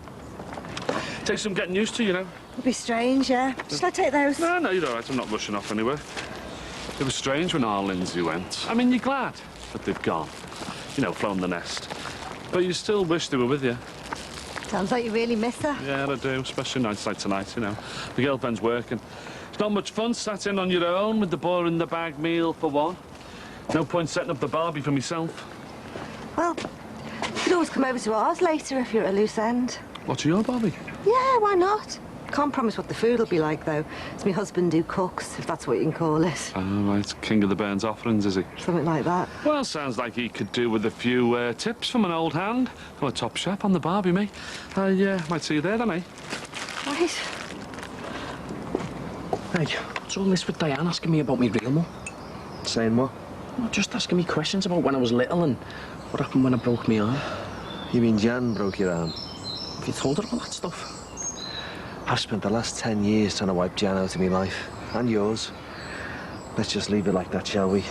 Takes some getting used to, you know.
It'll be strange, yeah. Shall I take those?
No, you're all right. I'm not rushing off anywhere. It was strange when our Lindsay went. I mean, you're glad that they've gone. You know, flown the nest. But you still wish they were with you.
Sounds like you really miss her.
Yeah, I do, especially nights like tonight, you know. The girlfriend's working. It's not much fun sat in on your own with the boar in the bag meal for one. No point setting up the Barbie for myself.
Well, you could always come over to ours later if you're at a loose end.
What, to your Barbie?
Yeah, why not? Can't promise what the food will be like, though. It's my husband who cooks, if that's what you can call it.
Oh, right. King of the Burns offerings, is he?
Something like that.
Well, sounds like he could do with a few tips from an old hand. I'm a top chef on the barbie, me. I might see you there, then, eh?
Right.
Hey, what's all this with Diane asking me about me real mum?
Saying what?
Well, just asking me questions about when I was little and what happened when I broke my arm.
You mean Jan broke your arm?
Have you told her all that stuff?
I've spent the last 10 years trying to wipe Jan out of my life. And yours. Let's just leave it like that, shall we?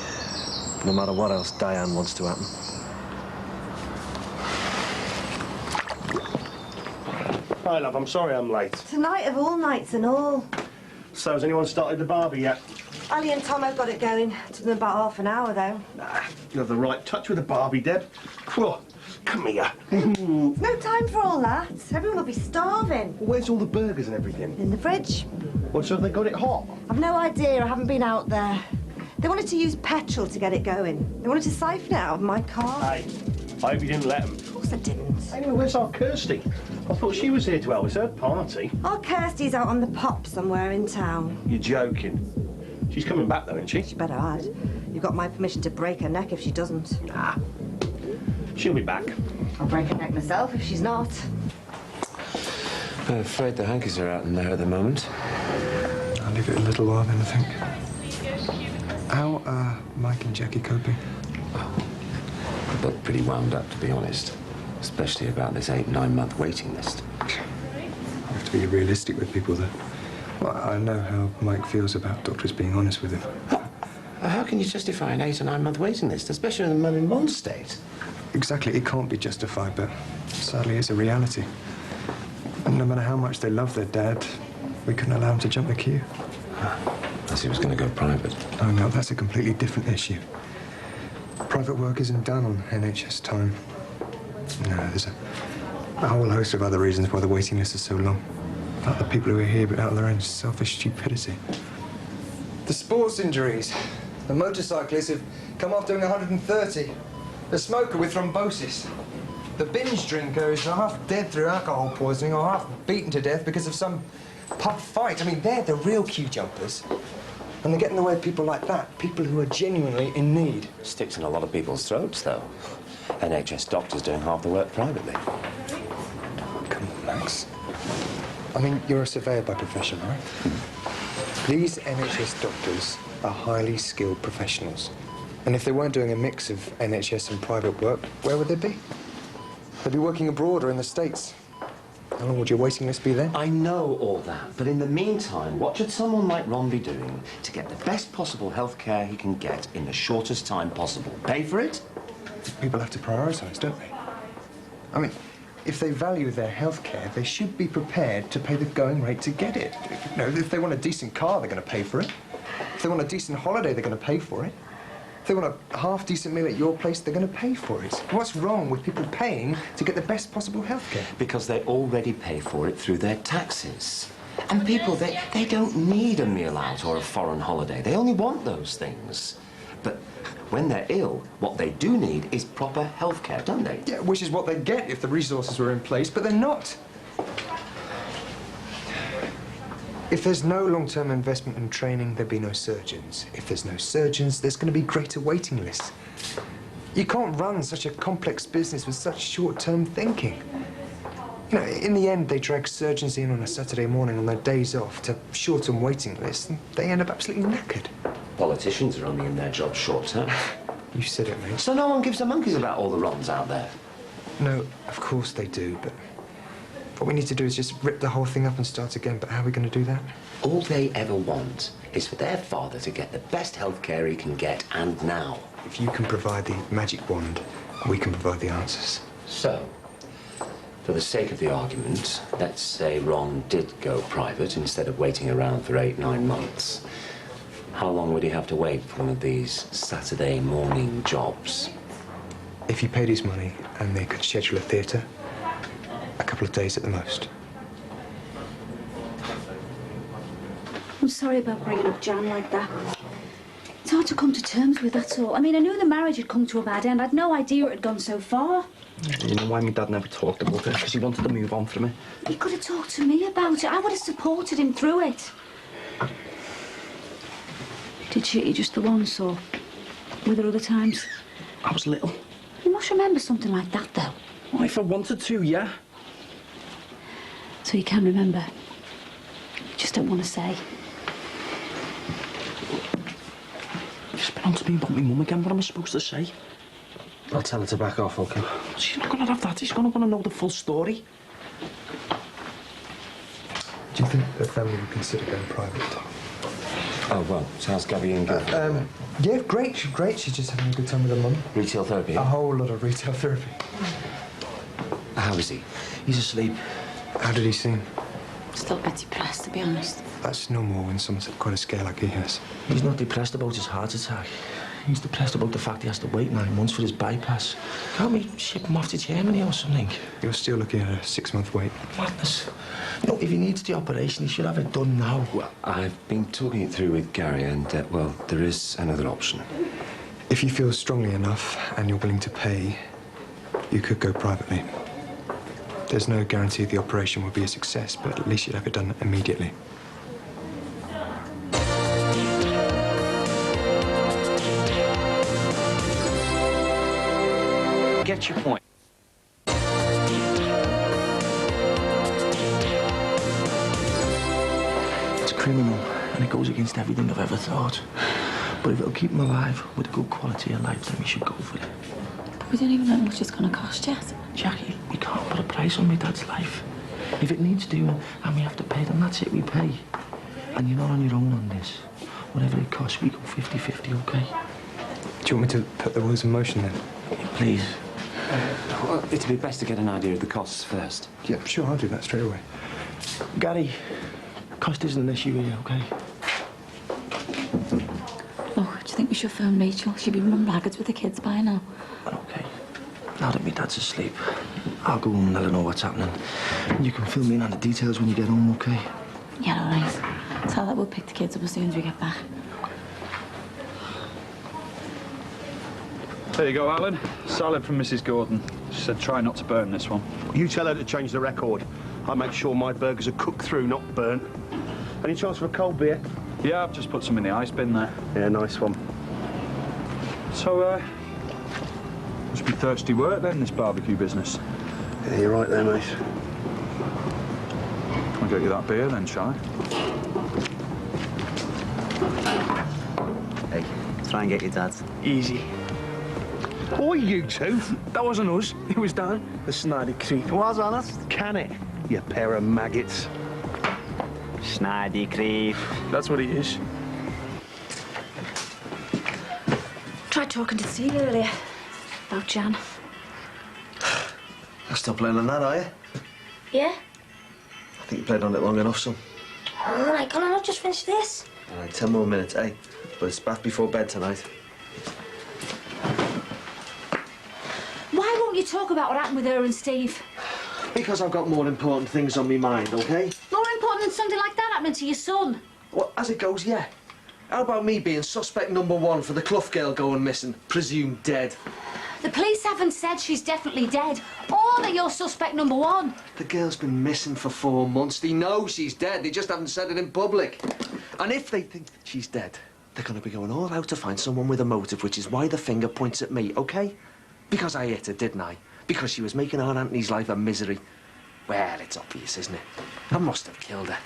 No matter what else Diane wants to happen.
Hi, love, I'm sorry I'm late.
Tonight of all nights and all.
So, has anyone started the barbie yet?
Ali and Tom have got it going. Took them about half an hour, though.
You have the right touch with the barbie, Deb. Whoa, come here.
No time for all that. Everyone will be starving.
Where's all the burgers and everything?
In the fridge.
Well, so have they got it hot?
I've no idea. I haven't been out there. They wanted to use petrol to get it going. They wanted to siphon it out of my car.
Hey, I hope you didn't let them.
Of course I didn't.
Anyway, where's our Kirsty? I thought she was here to help. It's her party.
Our Kirsty's out on the pop somewhere in town.
You're joking. She's coming back, though, isn't she?
She better add. You've got my permission to break her neck if she doesn't.
Nah. She'll be back.
I'll break her neck myself if she's not.
I'm afraid the hankies are out in there at the moment.
I'll leave it a little while then, I think. How are Mike and Jackie coping?
They're both pretty wound up, to be honest. Especially about this 8-9 month waiting list.
You have to be realistic with people, though. Well, I know how Mike feels about doctors being honest with him.
How can you justify an 8 or 9 month waiting list, especially in a mum in one state?
Exactly, it can't be justified, but sadly it's a reality. And no matter how much they love their dad, we couldn't allow him to jump the queue.
As he was going to go private.
Oh, no, that's a completely different issue. Private work isn't done on NHS time. No, there's a whole host of other reasons why the waiting list is so long. Not the people who are here, but out of their own selfish stupidity. The sports injuries. The motorcyclists have come off doing 130. The smoker with thrombosis. The binge drinker is half dead through alcohol poisoning or half beaten to death because of some pub fight. I mean, they're the real queue jumpers. And they get in the way of people like that, people who are genuinely in need.
Sticks in a lot of people's throats, though. NHS doctors doing half the work privately.
Come on, Max. I mean, you're a surveyor by profession, right? These NHS doctors are highly skilled professionals. And if they weren't doing a mix of NHS and private work, where would they be? They'd be working abroad or in the States. How long would your waiting list be then?
I know all that, but in the meantime, what should someone like Ron be doing to get the best possible health care he can get in the shortest time possible? Pay for it?
People have to prioritise, don't they? I mean, if they value their health care, they should be prepared to pay the going rate to get it. You know, if they want a decent car, they're going to pay for it. If they want a decent holiday, they're going to pay for it. If they want a half-decent meal at your place, they're going to pay for it. What's wrong with people paying to get the best possible health care?
Because they already pay for it through their taxes. And people, they don't need a meal out or a foreign holiday. They only want those things. But when they're ill, what they do need is proper health care, don't they?
Yeah, which is what they'd get if the resources were in place, but they're not. If there's no long-term investment in training, there'd be no surgeons. If there's no surgeons, there's going to be greater waiting lists. You can't run such a complex business with such short-term thinking. You know, in the end, they drag surgeons in on a Saturday morning on their days off to shorten waiting lists, and they end up absolutely knackered.
Politicians are only in their job short-term.
You said it, mate.
So no one gives a monkeys about all the Rons out there?
No, of course they do, but what we need to do is just rip the whole thing up and start again. But how are we going to do that?
All they ever want is for their father to get the best health care he can get, and now.
If you can provide the magic wand, we can provide the answers.
So, for the sake of the argument, let's say Ron did go private instead of waiting around for 8-9 months. How long would he have to wait for one of these Saturday morning jobs?
If he paid his money and they could schedule a theatre, a couple of days at the most.
I'm sorry about bringing up Jan like that. It's hard to come to terms with, that's all. I mean, I knew the marriage had come to a bad end. I'd no idea it had gone so far.
You know why my dad never talked about it? Because he wanted to move on from it.
He could have talked to me about it. I would have supported him through it. Did she you just the once, or were there other times?
I was little.
You must remember something like that, though.
Well, if I wanted to, yeah.
So you can remember. You just don't want to say.
She's been on to me about my mum again. What am I supposed to say?
I'll tell her to back off, OK?
She's not going to have that. She's going to want to know the full story.
Do you think the family would consider going private?
Oh, well, so how's Gabby and Gil?
Yeah, great. She's just having a good time with her mum.
Retail therapy?
A whole lot of retail therapy.
How is he?
He's asleep. How did he seem?
Still a bit depressed, to be honest.
That's normal when someone's got a scare like he has.
He's not depressed about his heart attack. He's depressed about the fact he has to wait 9 months for his bypass. Can't we ship him off to Germany or something?
You're still looking at a 6-month wait.
Madness. No, if he needs the operation, he should have it done now.
Well, I've been talking it through with Gary, and, well, there is another option.
If you feel strongly enough and you're willing to pay, you could go privately. There's no guarantee the operation will be a success, but at least you'd have it done immediately.
Get your point.
It's criminal, and it goes against everything I've ever thought. But if it'll keep him alive with a good quality of life, then we should go for it.
But we don't even know how much it's going to cost yet.
Jackie, we can't put a price on my dad's life. If it needs doing and we have to pay, then that's it, we pay. And you're not on your own on this. Whatever it costs, we go 50-50, OK?
Do you want me to put the wheels in motion then?
Yeah, please.
Well, it'd be best to get an idea of the costs first.
Yeah, sure, I'll do that straight away.
Gary, cost isn't an issue here, OK?
Oh, do you think we should phone Rachel? She'll be running ragged with the kids by now.
OK. Now that my dad's asleep, I'll go home and let her know what's happening. And you can fill me in on the details when you get home, OK?
Yeah, all right. Tell that we'll pick the kids up as soon as we get back.
There you go, Alan. Salad from Mrs. Gordon. She said try not to burn this one.
You tell her to change the record. I make sure my burgers are cooked through, not burnt. Any chance for a cold beer?
Yeah, I've just put some in the ice bin there.
Yeah, nice one.
So, must be thirsty work then, this barbecue business.
Yeah, you're right there, mate.
I'll get you that beer then, shall I?
Hey, try and get your dad.
Easy.
Oi, you two.
That wasn't us. It was Dan, the snidey creep.
It was honest.
Can it, you pair of maggots?
Snidey creep.
That's what he is.
Tried talking to Steve earlier about Jan.
You're still playing on that, are you?
Yeah?
I think you played on it long enough, son.
All right, can I not just finish this?
All right, 10 more minutes, eh? But it's bath before bed tonight.
Why won't you talk about what happened with her and Steve?
Because I've got more important things on my mind, OK?
More important than something like that happening to your son.
Well, as it goes, yeah. How about me being suspect #1 for the Clough girl going missing, presumed dead?
The police haven't said she's definitely dead, or that you're suspect #1.
The girl's been missing for 4 months. They know she's dead. They just haven't said it in public. And if they think that she's dead, they're going to be going all out to find someone with a motive, which is why the finger points at me, OK? Because I hit her, didn't I? Because she was making Aunt Anthony's life a misery. Well, it's obvious, isn't it? I must have killed her.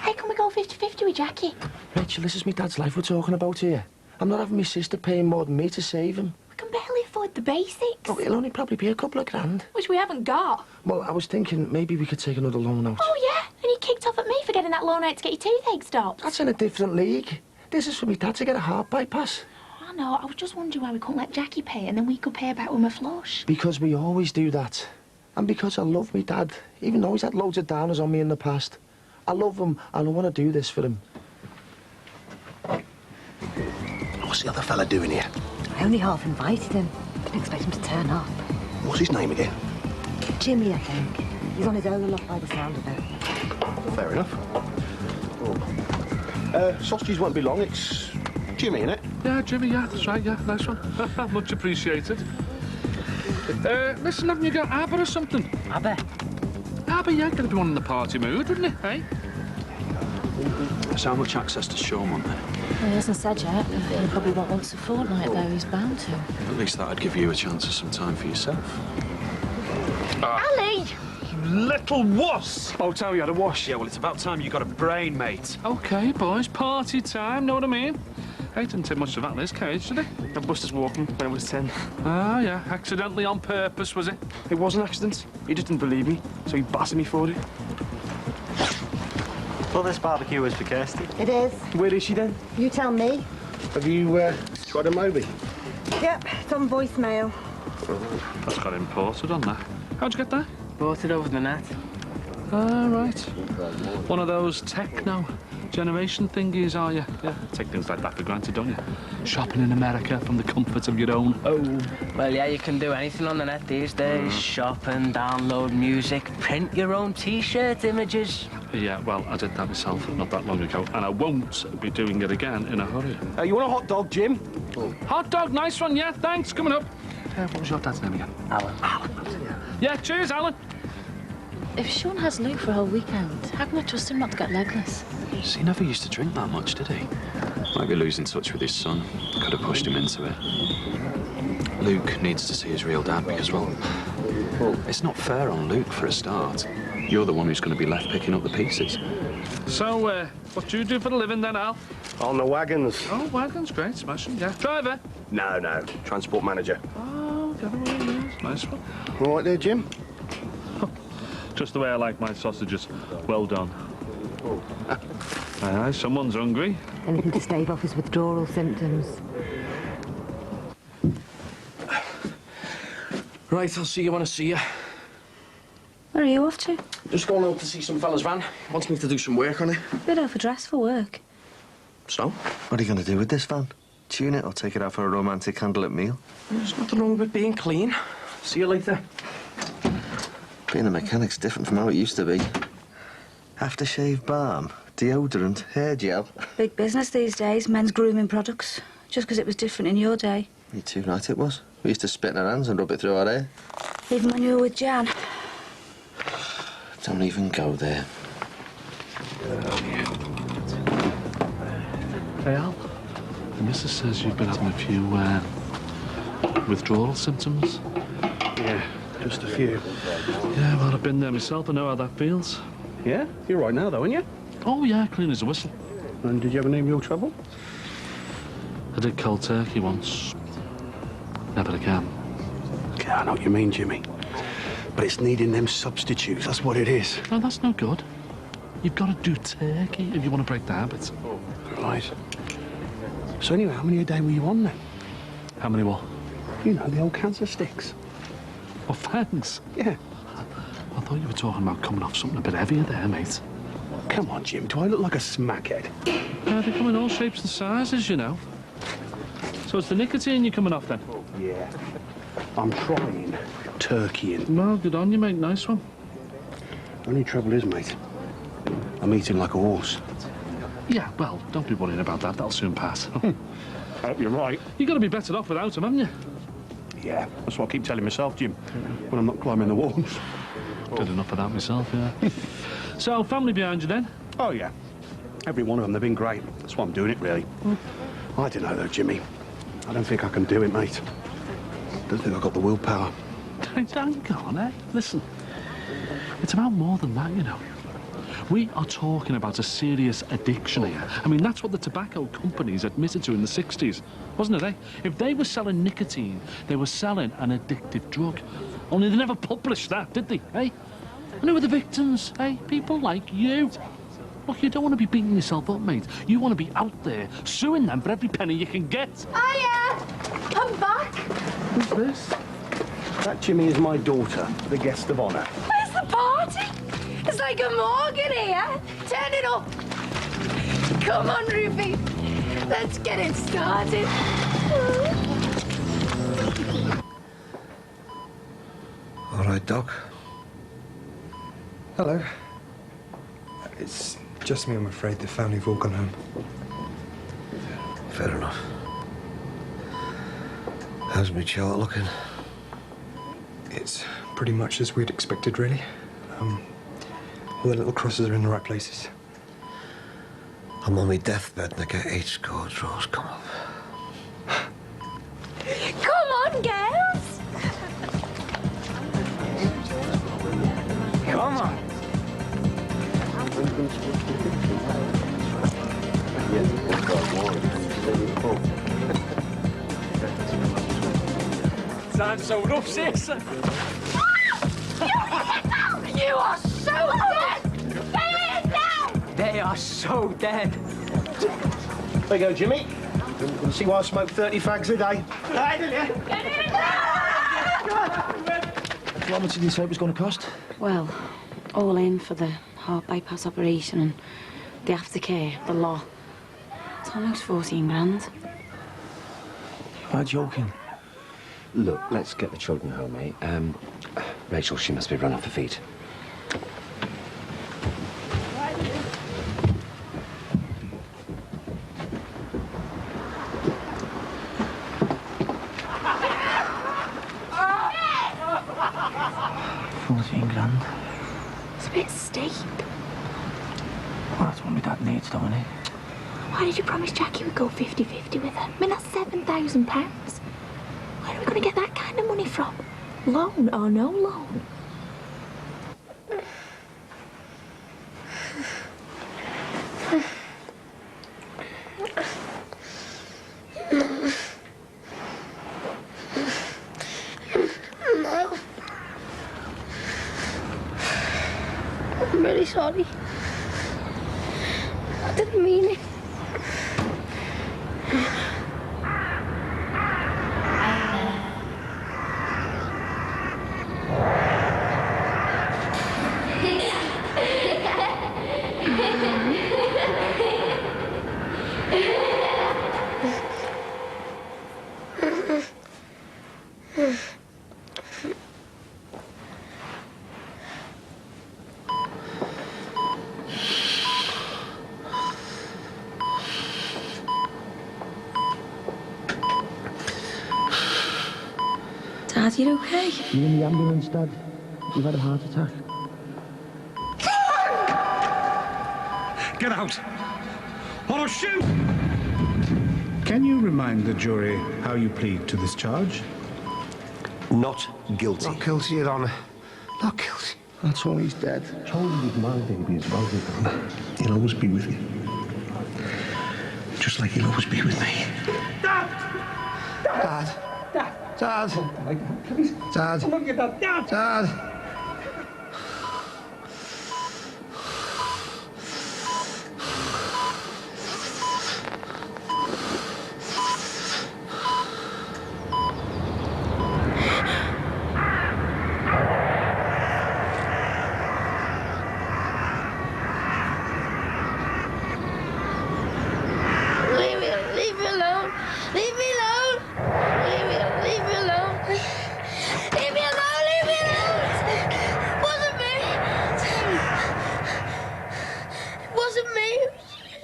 Hey, can we go 50-50 with Jackie?
Rachel, this is my dad's life we're talking about here. I'm not having my sister paying more than me to save him.
We can barely afford the basics.
Oh, it'll only probably be a couple of grand.
Which we haven't got.
Well, I was thinking maybe we could take another loan out.
Oh, yeah? And you kicked off at me for getting that loan out to get your toothache stopped.
That's in a different league. This is for me dad to get a heart bypass.
I know, I was just wondering why we couldn't let Jackie pay and then we could pay back with my flush.
Because we always do that. And because I love me dad, even though he's had loads of downers on me in the past. I love him and I want to do this for him.
What's the other fella doing here?
I only half invited him. Didn't expect him to turn up.
What's his name again?
Jimmy, I think. He's on his own a lot by the sound of it.
Fair enough. Oh. Sausages won't be long. It's Jimmy, innit?
Yeah, Jimmy, yeah, that's right, yeah, nice one. Much appreciated. Listen, haven't you got ABBA or something?
ABBA?
ABBA, yeah, gotta be one in the party mood, wouldn't it, eh?
So how much access to Sean on there?
Well, he hasn't said yet. He'll probably want once a fortnight, though. He's bound to.
At least that'd give you a chance of some time for yourself.
Ali!
Little wuss!
Oh, tell you had a wash. Yeah, well, it's about time you got a brain, mate.
OK, boys, party time, know what I mean? Hey, didn't take much of that in this cage, did it?
The bus was walking when I was 10.
Ah, yeah, accidentally on purpose, was it?
It was an accident. He just didn't believe me, so he battered me for it.
Well, this barbecue was for Kirsty.
It is.
Where is she then?
You tell me.
Have you tried a Moby?
Yep, it's on voicemail.
That's got imported on that. How'd you get that?
Bought it over the net.
Ah, right. One of those techno generation thingies, are you? Yeah, take things like that for granted, don't you? Shopping in America from the comfort of your own home.
Well, yeah, you can do anything on the net these days. Shop and download music, print your own T-shirt images.
Yeah, well, I did that myself not that long ago, and I won't be doing it again in a hurry.
You want a hot dog, Jim?
Hot dog, nice one, yeah, thanks, coming up. What was your dad's name again?
Alan.
Alan, yeah, cheers, Alan.
If Sean has Luke for a whole weekend, how can I trust him not to get legless?
He never used to drink that much, did he? Might be losing touch with his son. Could have pushed him into it. Luke needs to see his real dad because, well, it's not fair on Luke for a start. You're the one who's going to be left picking up the pieces.
So, what do you do for a living then, Al?
On the wagons.
Oh, wagons, great, smashing, yeah. Driver?
No, transport manager.
Oh, getaway, yes, nice one.
All right there, Jim?
Just the way I like my sausages. Well done. Aye, someone's hungry.
Anything to stave off his withdrawal symptoms.
Right, I'll see you when I see you.
Where are you off to?
Just going out to see some fella's van. He wants me to do some work on it.
Bit overdressed for work.
So?
What are you going to do with this van? Tune it or take it out for a romantic candlelit meal?
There's nothing wrong with being clean. See you later.
Being a mechanic's different from how it used to be. Aftershave balm, deodorant, hair gel.
Big business these days, men's grooming products. Just because it was different in your day.
You're too right it was. We used to spit in our hands and rub it through our hair.
Even when you were with Jan.
Don't even go there.
Hey, Al. The missus says you've been having a few, withdrawal symptoms.
Yeah, just a few.
Yeah, well, I've been there myself. I know how that feels.
Yeah? You're right now, though, aren't you?
Oh, yeah, clean as a whistle.
And did you ever name your trouble?
I did cold turkey once. Never again.
Yeah, I know what you mean, Jimmy. But it's needing them substitutes, that's what it is.
No, that's no good. You've got to do turkey if you want to break the habit.
Right. So anyway, how many a day were you on then?
How many what?
You know, the old cancer sticks.
Oh, thanks.
Yeah.
I thought you were talking about coming off something a bit heavier there, mate.
Come on, Jim, do I look like a smackhead?
They come in all shapes and sizes, you know. So it's the nicotine you're coming off, then?
Yeah. I'm trying turkeying.
Well, good on you, mate. Nice one.
Only trouble is, mate, I'm eating like a horse.
Yeah, well, don't be worrying about that. That'll soon pass.
Hope you're right.
You've got to be better off without him, haven't you?
Yeah, that's what I keep telling myself, Jim, when I'm not climbing the walls.
Did enough of that myself, yeah. So, family behind you, then?
Oh, yeah. Every one of them, they've been great. That's why I'm doing it, really. I don't know, though, Jimmy. I don't think I can do it, mate. I don't think I've got the willpower.
Hang on, eh? Listen, it's about more than that, you know. We are talking about a serious addiction here. I mean, that's what the tobacco companies admitted to in the 60s, wasn't it, eh? If they were selling nicotine, they were selling an addictive drug. Only they never published that, did they, eh? And who were the victims, eh? People like you. Look, you don't want to be beating yourself up, mate. You want to be out there suing them for every penny you can get.
Hiya! I'm back!
Who's this?
That, Jimmy, is my daughter, the guest of honour.
Where's the party? It's like a morgue in here. Turn it up. Come on, Ruby. Let's get it started.
All right, Doc. Hello. It's
Just me, I'm afraid. The family have all gone home.
Fair enough. How's my chart looking?
It's pretty much as we'd expected, really. All the little crosses are in the right places.
I'm on my deathbed and I get 8 score draws come up.
Come on, girls!
Come on.
Sounds so rough, sis.
You are so dead! Get in now!
They are so dead.
There you go, Jimmy. You can see why I smoke 30 fags a day.
How much did you say it was going to cost?
Well, all in for the heart bypass operation and the aftercare, the lot. It's almost 14 grand.
You are joking.
Look, let's get the children home, eh? Rachel, she must be run off her feet.
£14,000.
It's a bit steep.
Well, that's what my dad needs, don't he?
Why did you promise Jackie would go 50-50 with her? I mean, that's £7,000. Where are we going to get that kind of money from? Loan or no loan?
No. I'm really sorry. I didn't mean it.
Dad, you okay?
You in the ambulance, Dad? You've had a heart attack.
Get out! Or I'll shoot! Can you remind the jury how you plead to this charge?
Not guilty.
Not guilty, Your Honour. Not guilty.
That's all, he's dead.
Told you with my baby as well,
He'll always be with you. Just like he'll always be with me.
Dad! Dad!
Please.
Dad!
Look at that. Dad!
Dad!
Leave me alone. Leave me alone. Leave me alone. Leave me alone. Leave me alone. Leave me alone. It wasn't me. It wasn't me.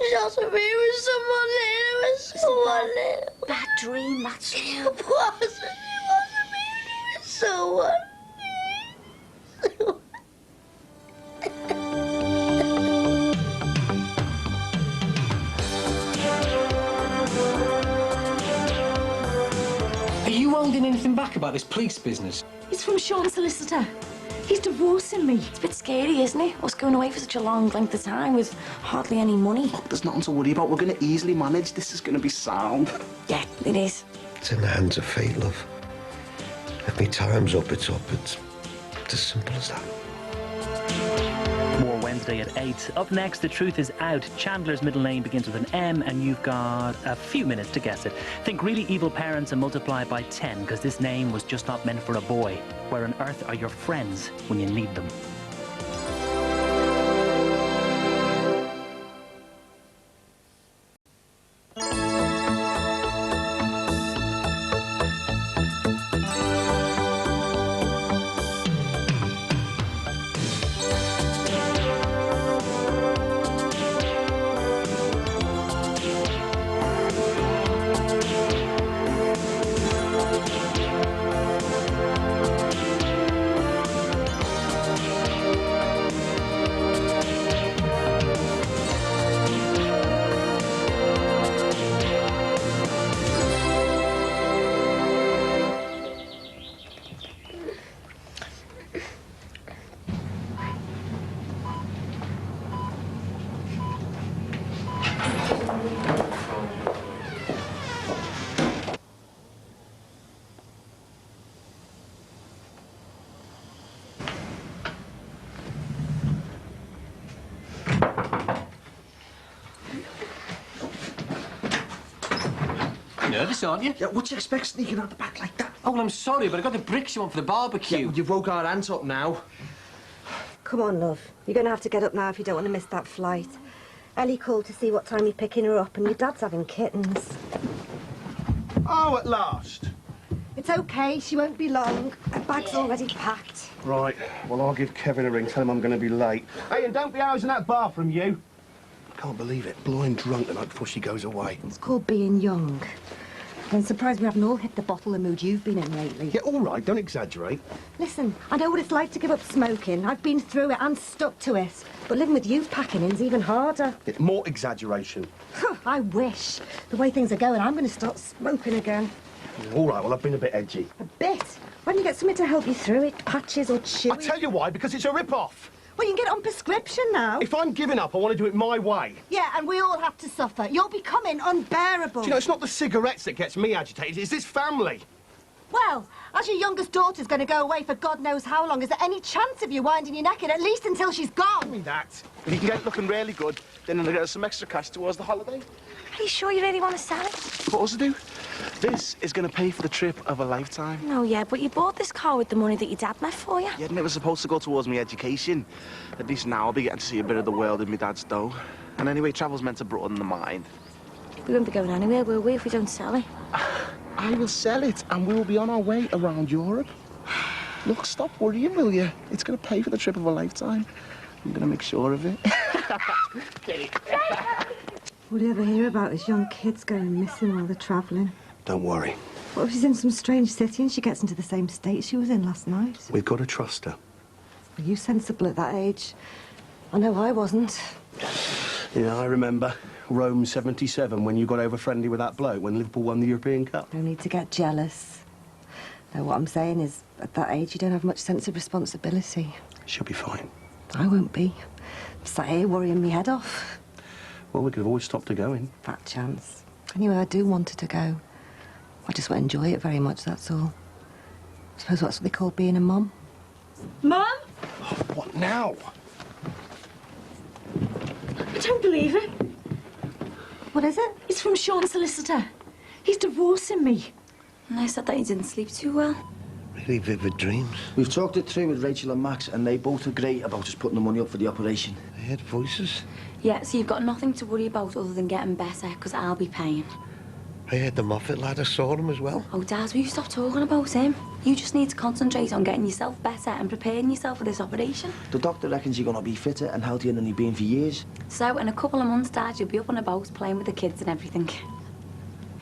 It wasn't me. It was someone there. It was someone there.
That dream, that's
It wasn't. It wasn't me. It was someone.
Are you holding anything back about this police business?
It's from Sean's solicitor. He's divorcing me.
It's a bit scary, isn't it? Us going away for such a long length of time with hardly any money.
Look, there's nothing to worry about. We're going to easily manage. This is going to be sound.
Yeah, it is.
It's in the hands of fate, love. If me time's up, it's up. It's as simple as that.
More Wednesday at 8. Up next, The Truth Is Out. Chandler's middle name begins with an M, and you've got a few minutes to guess it. Think really evil parents and multiply by 10, because this name was just not meant for a boy. Where on earth are your friends when you need them?
nervous, aren't you?
Yeah, what do you expect sneaking out the back like that?
Oh, well, I'm sorry, but I got the bricks you want for the barbecue.
Yeah, well, you've woke our aunt up now.
Come on, love. You're going to have to get up now if you don't want to miss that flight. Ellie called to see what time you're picking her up, and your dad's having kittens.
Oh, at last.
It's okay, she won't be long. Her bag's already packed.
Right, well, I'll give Kevin a ring, tell him I'm going to be late. Hey, and don't be hours in that bathroom, you. I can't believe it. Blind drunk the night before she goes away.
It's called being young. I'm surprised we haven't all hit the bottle of mood you've been in lately.
Yeah, all right, don't exaggerate.
Listen, I know what it's like to give up smoking. I've been through it and stuck to it. But living with you packing in's even harder.
Yeah, more exaggeration.
I wish. The way things are going, I'm going to start smoking again.
All right, well, I've been a bit edgy.
A bit? Why don't you get something to help you through it? Patches or chew?
I tell you why, because it's a rip-off.
Well, you can get it on prescription now.
If I'm giving up, I want to do it my way.
Yeah, and we all have to suffer. You're becoming unbearable.
Do you know, it's not the cigarettes that gets me agitated, it's this family.
Well, as your youngest daughter's going to go away for God knows how long, is there any chance of you winding your neck in at least until she's gone?
Tell me that. If you can get it looking really good, then I'll get some extra cash towards the holiday.
Are you sure you really want to sell it?
Of course I do. This is going to pay for the trip of a lifetime.
No, yeah, but you bought this car with the money that your dad left for you.
Yeah, and it was supposed to go towards my education. At least now I'll be getting to see a bit of the world in my dad's dough. And anyway, travel's meant to broaden the mind.
We won't be going anywhere, will we, if we don't sell it?
I will sell it, and we will be on our way around Europe. Look, stop worrying, will you? It's going to pay for the trip of a lifetime. I'm going to make sure of it. Get it.
What do you ever hear about is young kids going missing while they're travelling?
Don't worry.
What if she's in some strange city and she gets into the same state she was in last night?
We've got to trust her.
Were you sensible at that age? I know I wasn't.
Yeah, I remember Rome 77 when you got over friendly with that bloke when Liverpool won the European Cup.
No need to get jealous. No, what I'm saying is, at that age, you don't have much sense of responsibility.
She'll be fine.
I won't be. I'm sat here worrying me head off.
Well, we could have always stopped her going.
Fat chance. Anyway, I do want her to go. I just won't enjoy it very much, that's all. I suppose that's what they call being a mum.
Mum?
Oh, what now?
I don't believe it.
What is it?
It's from Sean's solicitor. He's divorcing me.
And I said that he didn't sleep too well.
Really vivid dreams. We've talked it through with Rachel and Max, and they both agree about just putting the money up for the operation. They heard voices.
Yeah, so you've got nothing to worry about other than getting better, because I'll be paying.
I heard the Moffat lad. I saw him as well.
Oh, Daz, will you stop talking about him? You just need to concentrate on getting yourself better and preparing yourself for this operation.
The doctor reckons you're going to be fitter and healthier than you've been for years.
So, in a couple of months, Dad, you'll be up and about playing with the kids and everything.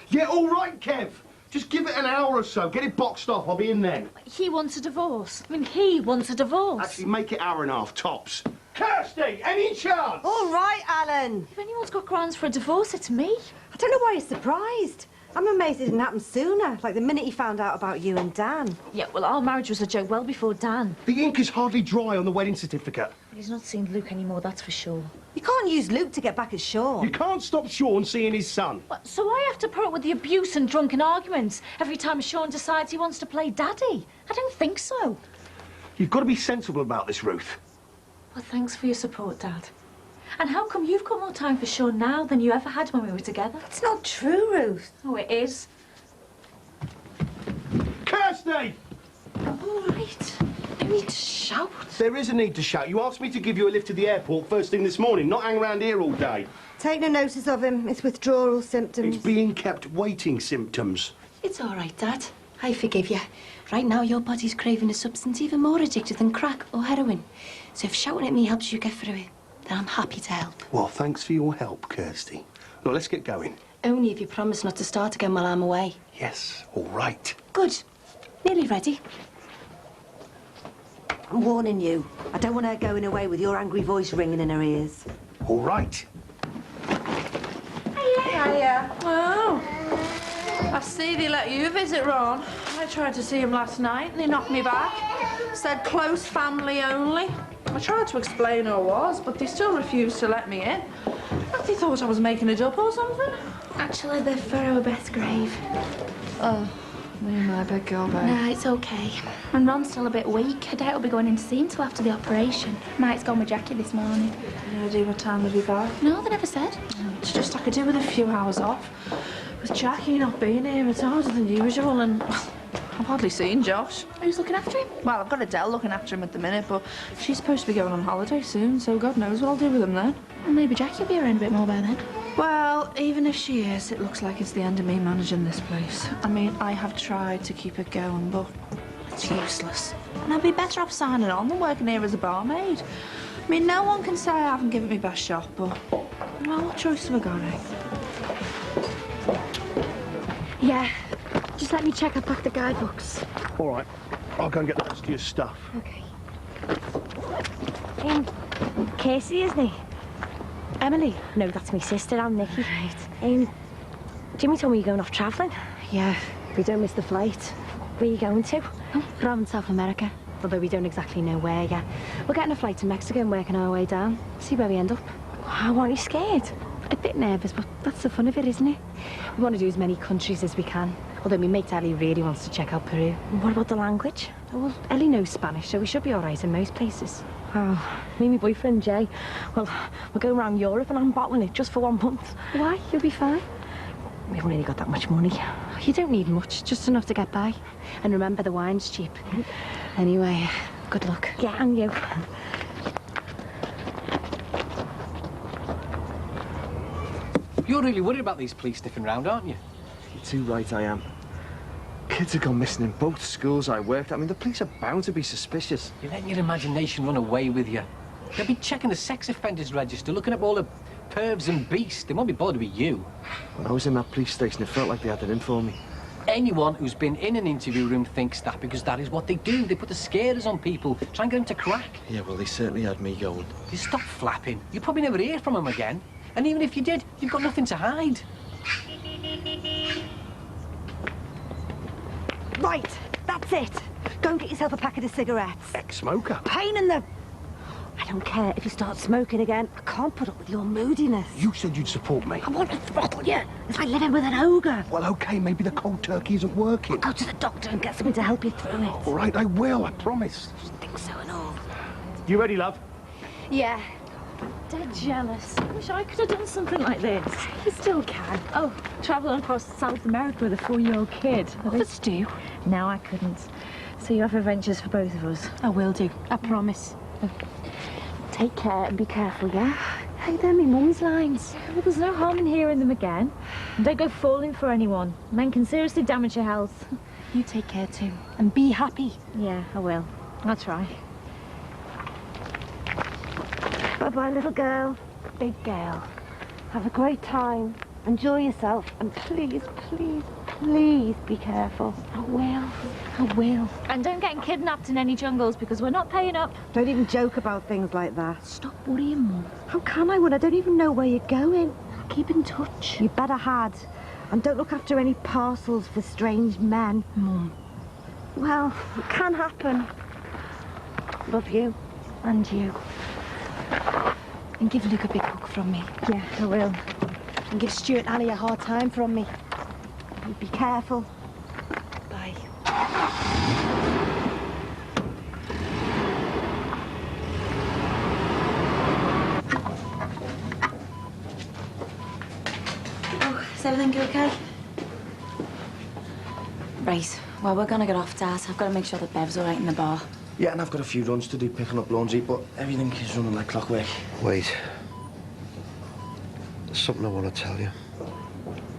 Yeah, all right, Kev. Just give it an hour or so. Get it boxed off. I'll be in then.
He wants a divorce. I mean, he wants a divorce.
Actually, make it hour and a half, tops. Kirsty, any chance?
All right, Alan.
If anyone's got grounds for a divorce, it's me.
I don't know why you're surprised. I'm amazed it didn't happen sooner, like the minute he found out about you and Dan.
Yeah, well, our marriage was a joke well before Dan.
The ink is hardly dry on the wedding certificate.
He's not seen Luke anymore, that's for sure.
You can't use Luke to get back at Sean.
You can't stop Sean seeing his son.
What, so I have to put up with the abuse and drunken arguments every time Sean decides he wants to play daddy? I don't think so.
You've got to be sensible about this, Ruth.
Well, thanks for your support, Dad. And how come you've got more time for Sean now than you ever had when we were together?
That's not true, Ruth.
Oh, it is.
Kirsty!
All right. No need to shout.
There is a need to shout. You asked me to give you a lift to the airport first thing this morning, not hang around here all day.
Take no notice of him. It's withdrawal symptoms.
It's being kept waiting symptoms.
It's all right, Dad. I forgive you. Right now, your body's craving a substance even more addictive than crack or heroin. So if shouting at me helps you get through it, then I'm happy to help.
Well, thanks for your help, Kirsty. Now, let's get going.
Only if you promise not to start again while I'm away.
Yes, all right.
Good. Nearly ready.
I'm warning you. I don't want her going away with your angry voice ringing in her ears.
All right.
Hiya. Oh. I see they let you visit Ron. I tried to see him last night and they knocked me back. Said close family only. I tried to explain who I was, but they still refused to let me in. They thought I was making it up or something.
Actually, they're for our Beth's grave.
Oh, I beg your pardon.
Nah, it's okay. And Ron's still a bit weak. I doubt he'll be going in to see him till after the operation. Mike's gone with Jackie this morning.
Any idea what time they'll be back?
No, they never said.
It's just I could do with a few hours off. With Jackie not being here, it's harder than usual, and I've hardly seen Josh.
Who's looking after him?
Well, I've got Adele looking after him at the minute, but she's supposed to be going on holiday soon, so God knows what I'll do with him then.
Well, maybe Jackie will be around a bit more by then.
Well, even if she is, it looks like it's the end of me managing this place. I mean, I have tried to keep it going, but it's useless. And I'd be better off signing on than working here as a barmaid. I mean, no one can say I haven't given it my best shot, but, well, what choice have I got, eh?
Yeah, just let me check. I've packed the guidebooks.
All right, I'll go and get the rest of your stuff.
Okay. Casey, isn't he? Emily? No, that's my sister. I'm Nikki. Right. Jimmy told me you're going off travelling. Yeah, we don't miss the flight. Where are you going to?
Around South America.
Although we don't exactly know where yet. We're getting a flight to Mexico and working our way down. See where we end up. Oh, aren't you scared? A bit nervous, but that's the fun of it, isn't it? We want to do as many countries as we can. Although my mate Ellie really wants to check out Peru.
And what about the language?
Oh, well, Ellie knows Spanish, so we should be all right in most places. Oh, me and my boyfriend Jay, well, we're going around Europe and I'm bottling it just for 1 month. Why? You'll be fine. We haven't really got that much money. You don't need much, just enough to get by. And remember, the wine's cheap. Anyway, good luck. Yeah, and you.
You're really worried about these police sniffing round, aren't you?
You're too right, I am. Kids have gone missing in both schools I worked at. I mean, the police are bound to be suspicious.
You're letting your imagination run away with you. They'll be checking the sex offenders register, looking up all the pervs and beasts. They won't be bothered with you.
When I was in that police station, it felt like they had it in for me.
Anyone who's been in an interview room thinks that because that is what they do. They put the scares on people, try and get them to crack.
Yeah, well, they certainly had me going.
You stop flapping. You'll probably never hear from them again. And even if you did, you've got nothing to hide.
Right, that's it. Go and get yourself a packet of cigarettes.
Ex-smoker?
Pain in the... I don't care if you start smoking again. I can't put up with your moodiness.
You said you'd support me.
I want to throttle you. It's like living with an ogre.
Well, OK, maybe the cold turkey isn't working.
Go to the doctor and get something to help you through it.
All right, I will, I promise.
I think so and all.
You ready, love?
Yeah.
Dead jealous. I wish I could have done something like this. You still can. Oh, travelling across South America with a 4-year-old kid.
Others do.
No, I couldn't. So you have adventures for both of us.
I will do. I promise.
Take care and be careful, yeah?
Hey, they're my mum's lines.
Well, there's no harm in hearing them again. And don't go falling for anyone. Men can seriously damage your health.
You take care too. And be happy.
Yeah, I will. I'll try.
Bye-bye, little girl. Big girl. Have a great time. Enjoy yourself. And please, please, please be careful.
I will. I will.
And don't get kidnapped in any jungles because we're not paying up.
Don't even joke about things like that.
Stop worrying, Mum.
How can I when I don't even know where you're going?
Keep in touch.
You better had. And don't look after any parcels for strange men.
Mum.
Well, it can happen. Love you. And you.
And give Luke a big hug from me.
Yeah, I will.
And give Stuart and Annie a hard time from me.
And be careful.
Bye. Oh, is everything okay? Right. Well, we're gonna get off, Dad. I've got to make sure that Bev's all right in the bar.
Yeah, and I've got a few runs to do picking up laundry, but everything is running like clockwork.
Wait. There's something I want to tell you.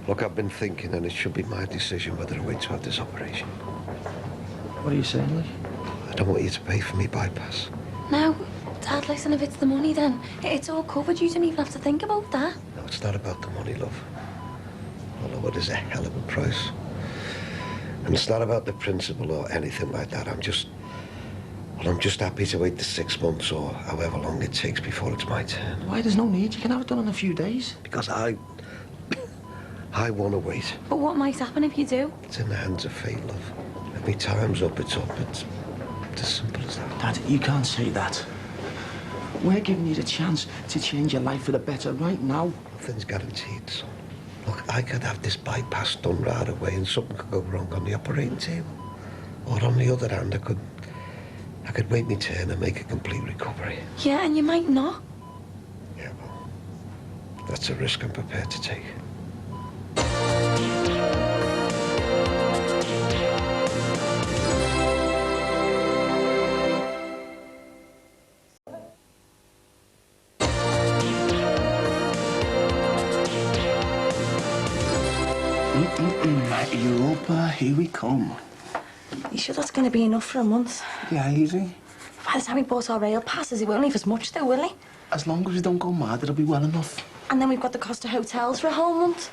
Look, I've been thinking, and it should be my decision whether I wait to have this operation.
What are you saying, Lee?
I don't want you to pay for me bypass.
No, Dad, listen, if it's the money, then it's all covered. You don't even have to think about that.
No, it's not about the money, love. Although it is a hell of a price. And it's not about the principle or anything like that. I'm just happy to wait the 6 months or however long it takes before it's my turn.
Why? There's no need. You can have it done in a few days.
Because I want to wait.
But what might happen if you do?
It's in the hands of fate, love. If my time's up, it's up. It's as simple as that.
Dad, you can't say that. We're giving you the chance to change your life for the better right now.
Nothing's guaranteed, son. Look, I could have this bypass done right away and something could go wrong on the operating table. Or on the other hand, I could wait my turn and make a complete recovery.
Yeah, and you might not.
Yeah, well, that's a risk I'm prepared to take.
Right, Europa, here we come.
You sure that's going to be enough for a month?
Yeah, easy.
By the time we bought our rail passes, he won't leave us much though, will he?
As long as we don't go mad, it'll be well enough.
And then we've got the cost of hotels for a whole month.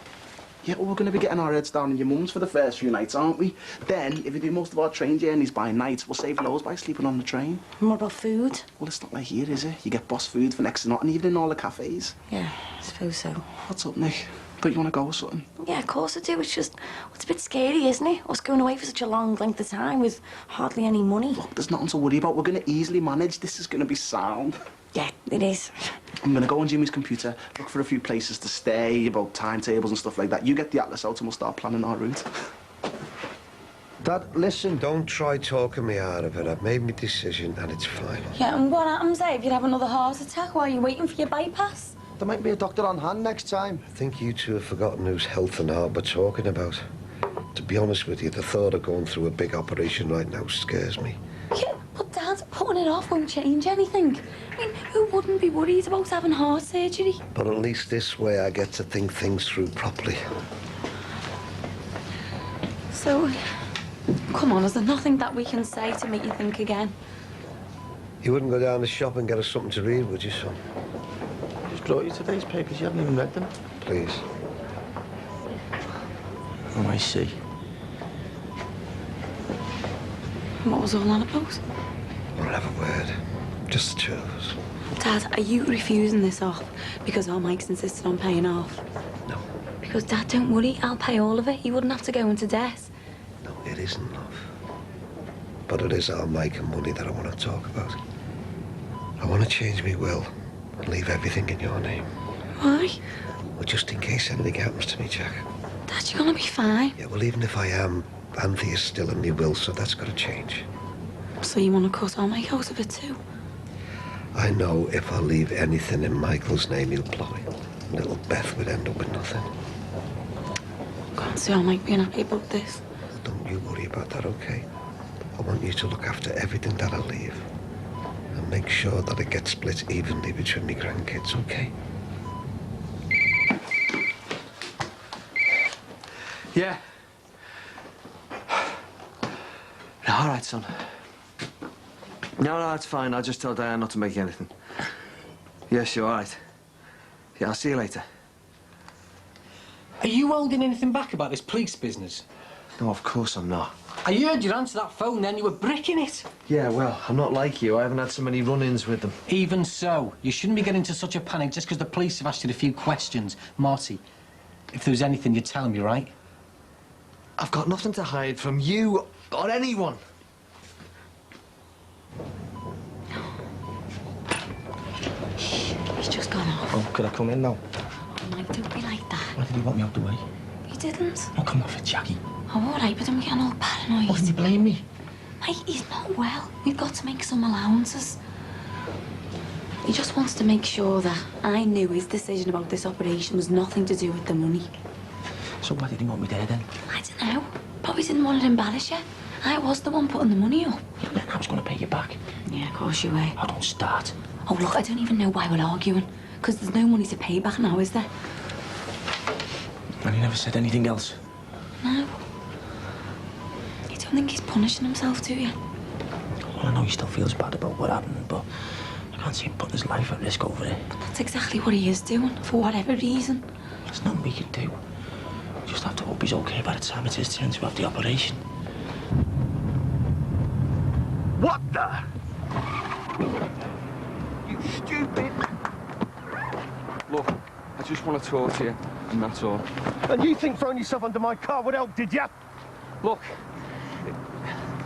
Yeah, well, we're going to be getting our heads down in your mum's for the first few nights, aren't we? Then, if we do most of our train journeys by night, we'll save loads by sleeping on the train.
And what about food?
Well, it's not like here, is it? You get boss food for next to nothing, even in all the cafes.
Yeah, I suppose so.
What's up, Nick? Don't you want to go or something?
Yeah, of course I do. It's just, it's a bit scary, isn't it? Us going away for such a long length of time with hardly any money.
Look, there's nothing to worry about. We're going to easily manage. This is going to be sound.
Yeah, it is.
I'm going to go on Jimmy's computer, look for a few places to stay, about timetables and stuff like that. You get the atlas out and we'll start planning our route.
Dad, listen. Don't try talking me out of it. I've made my decision and it's final.
Yeah, and what happens, eh, if you have another heart attack while you're waiting for your bypass?
There might be a doctor on hand next time. I think you two have forgotten whose health and heart we're talking about. To be honest with you, the thought of going through a big operation right now scares me.
Yeah, but Dad, putting it off won't change anything. I mean, who wouldn't be worried about having heart surgery?
But at least this way I get to think things through properly.
So, come on, is there nothing that we can say to make you think again?
You wouldn't go down the shop and get us something to read, would you, son?
Just brought you today's papers. You haven't even read them.
Please.
Oh, I see.
What was all that about?
Won't have a word. Just the two of us.
Dad, are you refusing this off because our Mike's insisted on paying off?
No.
Because, Dad, don't worry, I'll pay all of it. You wouldn't have to go into debt.
No, it isn't, love. But it is our Mike and money that I want to talk about. I want to change my will and leave everything in your name.
Why?
Well, just in case anything happens to me, Jack.
Dad, you're gonna be fine.
Yeah, well, even if I am, Anthony is still in my will, so that's got to change.
So you want to cut our Mike out of it too?
I know if I leave anything in Michael's name, he'll blow it. Little Beth would end up with nothing.
Can't see our Mike being happy about this.
Don't you worry about that, okay? I want you to look after everything that I leave. And make sure that it gets split evenly between me grandkids, okay? Yeah.
All right, son. No, that's fine. I'll just tell Diane not to make you anything. Yes, you're all right. Yeah, I'll see you later.
Are you holding anything back about this police business?
No, of course I'm not.
I heard you answer that phone then, you were bricking it.
Yeah, well, I'm not like you. I haven't had so many run-ins with them.
Even so, you shouldn't be getting into such a panic just because the police have asked you a few questions. Marty, if there was anything, you'd tell me, right?
I've got nothing to hide from you or anyone.
He's just gone off.
Oh, could I come in now?
Mike, don't be like that.
Why did he want me out the way?
He didn't.
Oh, come off it, Jackie.
Oh, all right, but I'm getting all paranoid.
Why did you blame me?
Mike, he's not well. We've got to make some allowances. He just wants to make sure that I knew his decision about this operation was nothing to do with the money.
So why did he want me there then?
I don't know. Probably didn't want to embarrass you. I was the one putting the money up.
Yeah, then I was going to pay you back.
Yeah, of course you were.
Oh, don't start.
Oh, look, I don't even know why we're arguing. Because there's no money to pay back now, is there?
And he never said anything else?
No. You don't think he's punishing himself, do you?
Well, I know he still feels bad about what happened, but I can't see him putting his life at risk over it.
That's exactly what he is doing, for whatever reason.
There's nothing we can do. We just have to hope he's okay by the time it's his turn to have the operation.
What the? You stupid...
Look, I just want to talk to you, and that's all.
And you think throwing yourself under my car would help, did ya?
Look,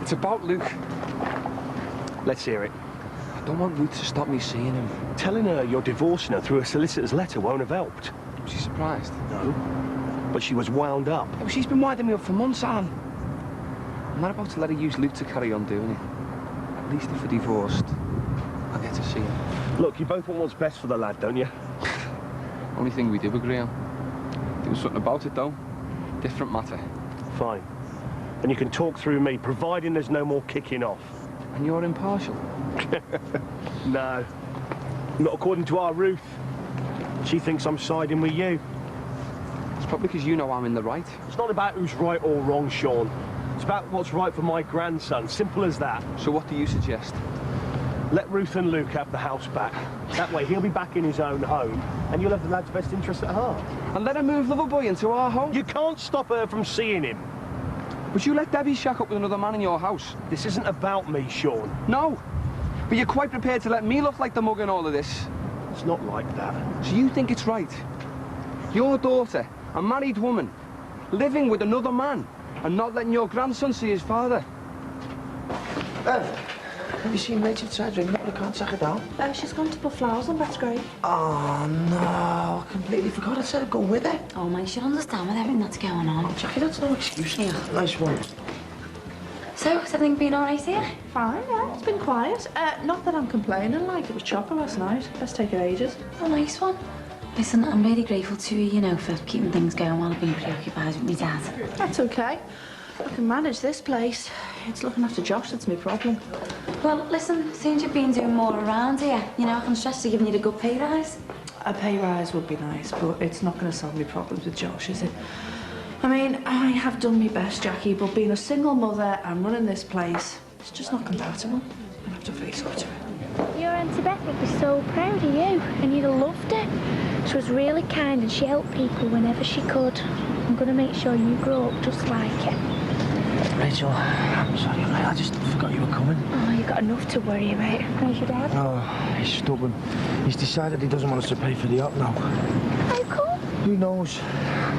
it's about Luke.
Let's hear it.
I don't want Luke to stop me seeing him.
Telling her you're divorcing her through a solicitor's letter won't have helped.
Was she surprised?
No. But she was wound up.
Oh, she's been winding me up for months, Anne. I'm not about to let her use Luke to carry on doing it. At least if we're divorced, I'll get to see him.
Look, you both want what's best for the lad, don't you?
Only thing we do agree on. There was something about it, though. Different matter.
Fine. And you can talk through me, providing there's no more kicking off.
And you're impartial?
No. Not according to our Ruth. She thinks I'm siding with you.
probably because you know I'm in the right.
It's not about who's right or wrong, Sean. It's about what's right for my grandson. Simple as that.
So what do you suggest?
Let Ruth and Luke have the house back. That way he'll be back in his own home and you'll have the lad's best interest at heart.
And let her move Loverboy into our home?
You can't stop her from seeing him.
But you let Debbie shack up with another man in your house.
This isn't about me, Sean.
No. But you're quite prepared to let me look like the mug in all of this.
It's not like that.
So you think it's right? Your daughter, a married woman, living with another man and not letting your grandson see his father?
Bev, have you seen Rachel outside drinking up? I can't sack her down.
She's gone to put flowers on Beth's grave.
Oh, no. I completely forgot. I said I'd go with her.
Oh, man, she'll understand with everything that's going on.
Jackie, that's no excuse. Yeah. Nice one.
So, has everything been all right here?
Fine, yeah. It's been quiet. Not that I'm complaining, like it was chocker last night. Best taken ages.
Oh, nice one. Listen, I'm really grateful to you, you know, for keeping things going while I've been preoccupied with my dad.
That's okay. I can manage this place. It's looking after Josh that's my problem.
Well, listen, since you've been doing more around here, you know, I can stress to giving you a good pay rise.
A pay rise would be nice, but it's not going to solve my problems with Josh, is it? I mean, I have done my best, Jackie, but being a single mother and running this place, it's just not compatible. I have to face up to it.
Your Auntie Beth would be so proud of you, and you'd have loved her. She was really kind and she helped people whenever she could. I'm going to make sure you grow up just like her.
Rachel, I'm sorry, I just forgot you were coming.
Oh, you've got enough to worry about. How's your dad?
Oh, he's stubborn. He's decided he doesn't want us to pay for the yacht now.
How come?
Who knows?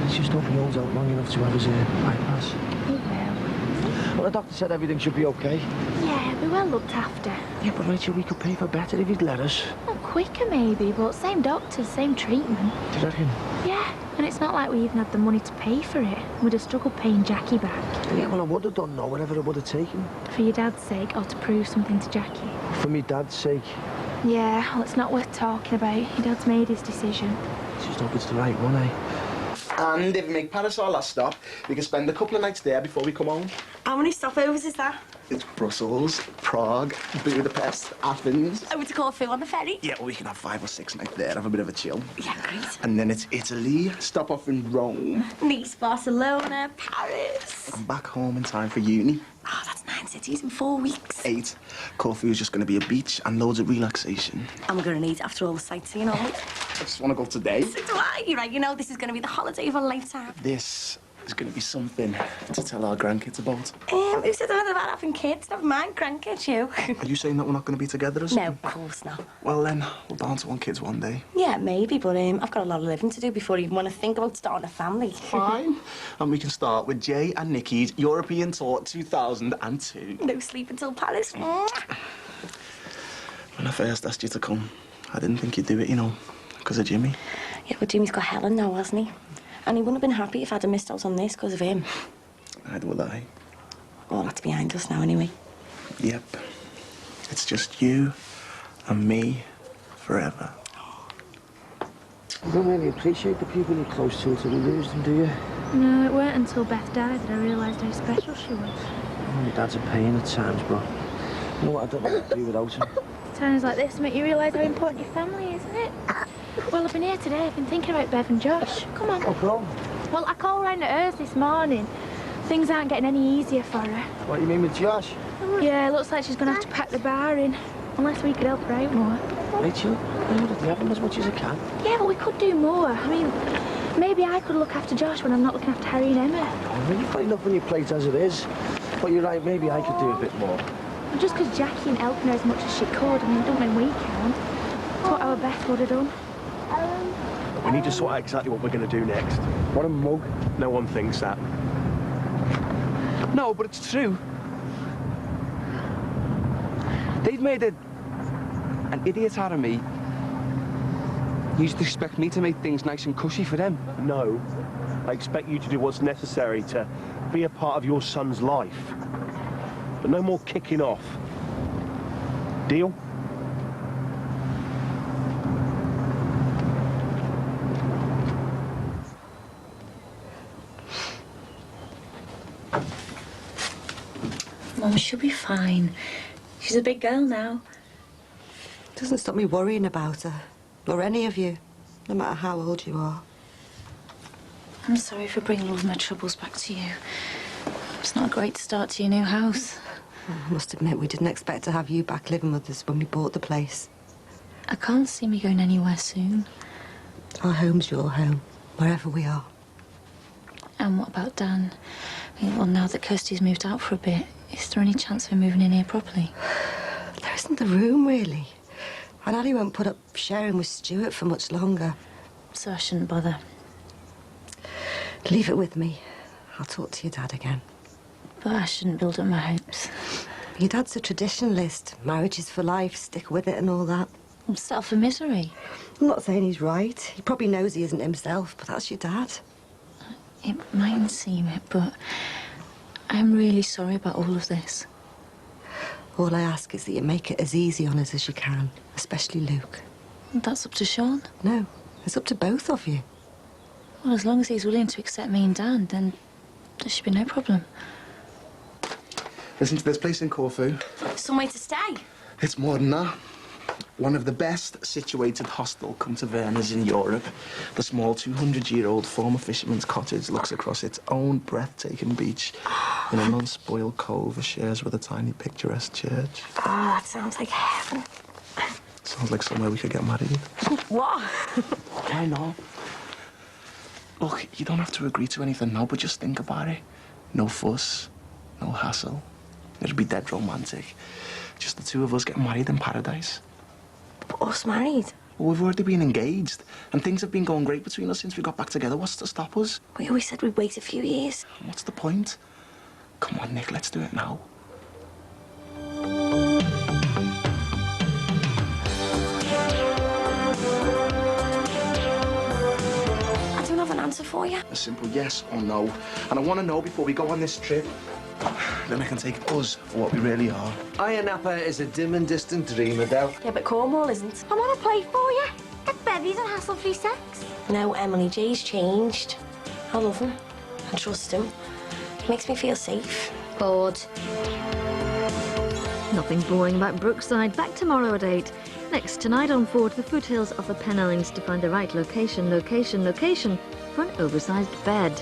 He's just hope he holds out long enough to have his bypass.
He will.
Well, the doctor said everything should be okay.
Yeah, we're well looked after.
Yeah, but Rachel, we could pay for better if he'd let us.
Well, quicker maybe, but same doctors, same treatment.
Do you reckon?
Yeah, and it's not like we even had the money to pay for it. We'd have struggled paying Jackie back.
Yeah, well, I would have done, no, whatever it would have taken.
For your dad's sake, or to prove something to Jackie.
For me dad's sake.
Yeah, well, it's not worth talking about. Your dad's made his decision.
Just hope it's the right one, eh?
And if we make Paris our last stop, we can spend a couple of nights there before we come home.
How many stopovers is that?
It's Brussels, Prague, Budapest, Athens.
I would call Phil on the ferry.
Yeah, well, we can have 5 or 6 nights there, have a bit of a chill.
Yeah, great.
And then it's Italy, stop off in Rome.
Nice, Barcelona, Paris.
I'm back home in time for uni.
Oh, that's 9 cities in 4 weeks.
8. Corfu's just going to be a beach and loads of relaxation.
And we're going to need after all the sightseeing, aren't we?
I just want to go today.
So do I. You're right, you know, this is going to be the holiday of a lifetime.
This is going to be something to tell our grandkids about.
Who said anything about having kids? Never mind, grandkids, you.
Are you saying that we're not going to be together or something?
No, of course not.
Well, then, we'll bound to want kids one day.
Yeah, maybe, but I've got a lot of living to do before I even want to think about starting a family.
Fine. And we can start with Jay and Nikki's European Tour 2002.
No sleep until Paris.
When I first asked you to come, I didn't think you'd do it, you know, because of Jimmy.
Yeah, but Jimmy's got Helen now, hasn't he? And he wouldn't have been happy if I'd have missed out on this because of him.
Neither will I.
Well, that's behind us now, anyway.
Yep. It's just you and me forever.
You don't really appreciate the people you're close to until you lose them, do you?
No, it weren't until Beth died that I realised how special she was.
Oh, your dad's a pain at times, but you know what? I don't know what to do without him.
Times like this make you realise how important your family is, isn't it? Well, I've been here today. I've been thinking about Bev and Josh. Come on.
What's wrong?
Well, I called round at hers this morning. Things aren't getting any easier for her.
What, you mean with Josh?
Yeah, looks like she's going to have to pack the bar in. Unless we could help her out more.
Rachel, I'm not having as much as I can.
Yeah, but we could do more. I mean, maybe I could look after Josh when I'm not looking after Harry and Emma.
Oh, well, you've got enough on your plate as it is. But you're right, maybe I could do a bit more.
Just because Jackie ain't helping her as much as she could, I mean, it don't mean we can't. It's what our Beth would have done.
We need to sort out exactly what we're going to do next.
What a mug.
No one thinks that.
No, but it's true. They've made an idiot out of me. You just expect me to make things nice and cushy for them?
No. I expect you to do what's necessary to be a part of your son's life. But no more kicking off. Deal?
Mum, she'll be fine. She's a big girl now.
Doesn't stop me worrying about her, or any of you, no matter how old you are.
I'm sorry for bringing all of my troubles back to you. It's not a great start to your new house.
I must admit, we didn't expect to have you back living with us when we bought the place.
I can't see me going anywhere soon.
Our home's your home, wherever we are.
And what about Dan? Well, now that Kirsty's moved out for a bit, is there any chance of him moving in here properly?
There isn't the room, really. And Ali won't put up sharing with Stuart for much longer.
So I shouldn't bother.
Leave it with me. I'll talk to your dad again.
But I shouldn't build up my hopes.
Your dad's a traditionalist. Marriage is for life, stick with it and all that.
I'm set for misery.
I'm not saying he's right. He probably knows he isn't himself, but that's your dad.
It mightn't seem it, but I'm really sorry about all of this.
All I ask is that you make it as easy on us as you can, especially Luke.
That's up to Sean?
No, it's up to both of you.
Well, as long as he's willing to accept me and Dan, then there should be no problem.
Listen to this place in Corfu.
Somewhere to stay.
It's more than that. One of the best situated hostel come to Verna's in Europe. The small 200-year-old former fisherman's cottage looks across its own breathtaking beach in an unspoiled cove it shares with a tiny picturesque church.
Oh, that sounds like heaven.
Sounds like somewhere we could get married.
What?
Why not? Look, you don't have to agree to anything now, but just think about it. No fuss, no hassle. It'd be dead romantic. Just the two of us getting married in paradise.
But us married?
Well, we've already been engaged, and things have been going great between us since we got back together. What's to stop us?
We always said we'd wait a few years.
What's the point? Come on, Nick, let's do it now.
I don't have an answer for you.
A simple yes or no. And I want to know before we go on this trip. Then I can take us for what we really are.
Iron Napa is a dim and distant dream, Adele.
Yeah, but Cornwall isn't.
I want to play for you. Get bevies and hassle-free sex.
No, Emily, Jay's changed. I love him. I trust him. He makes me feel safe.
Bored.
Nothing boring about Brookside. Back tomorrow at 8. Next, tonight on 4 to the foothills of the Pennines to find the right location for an oversized bed.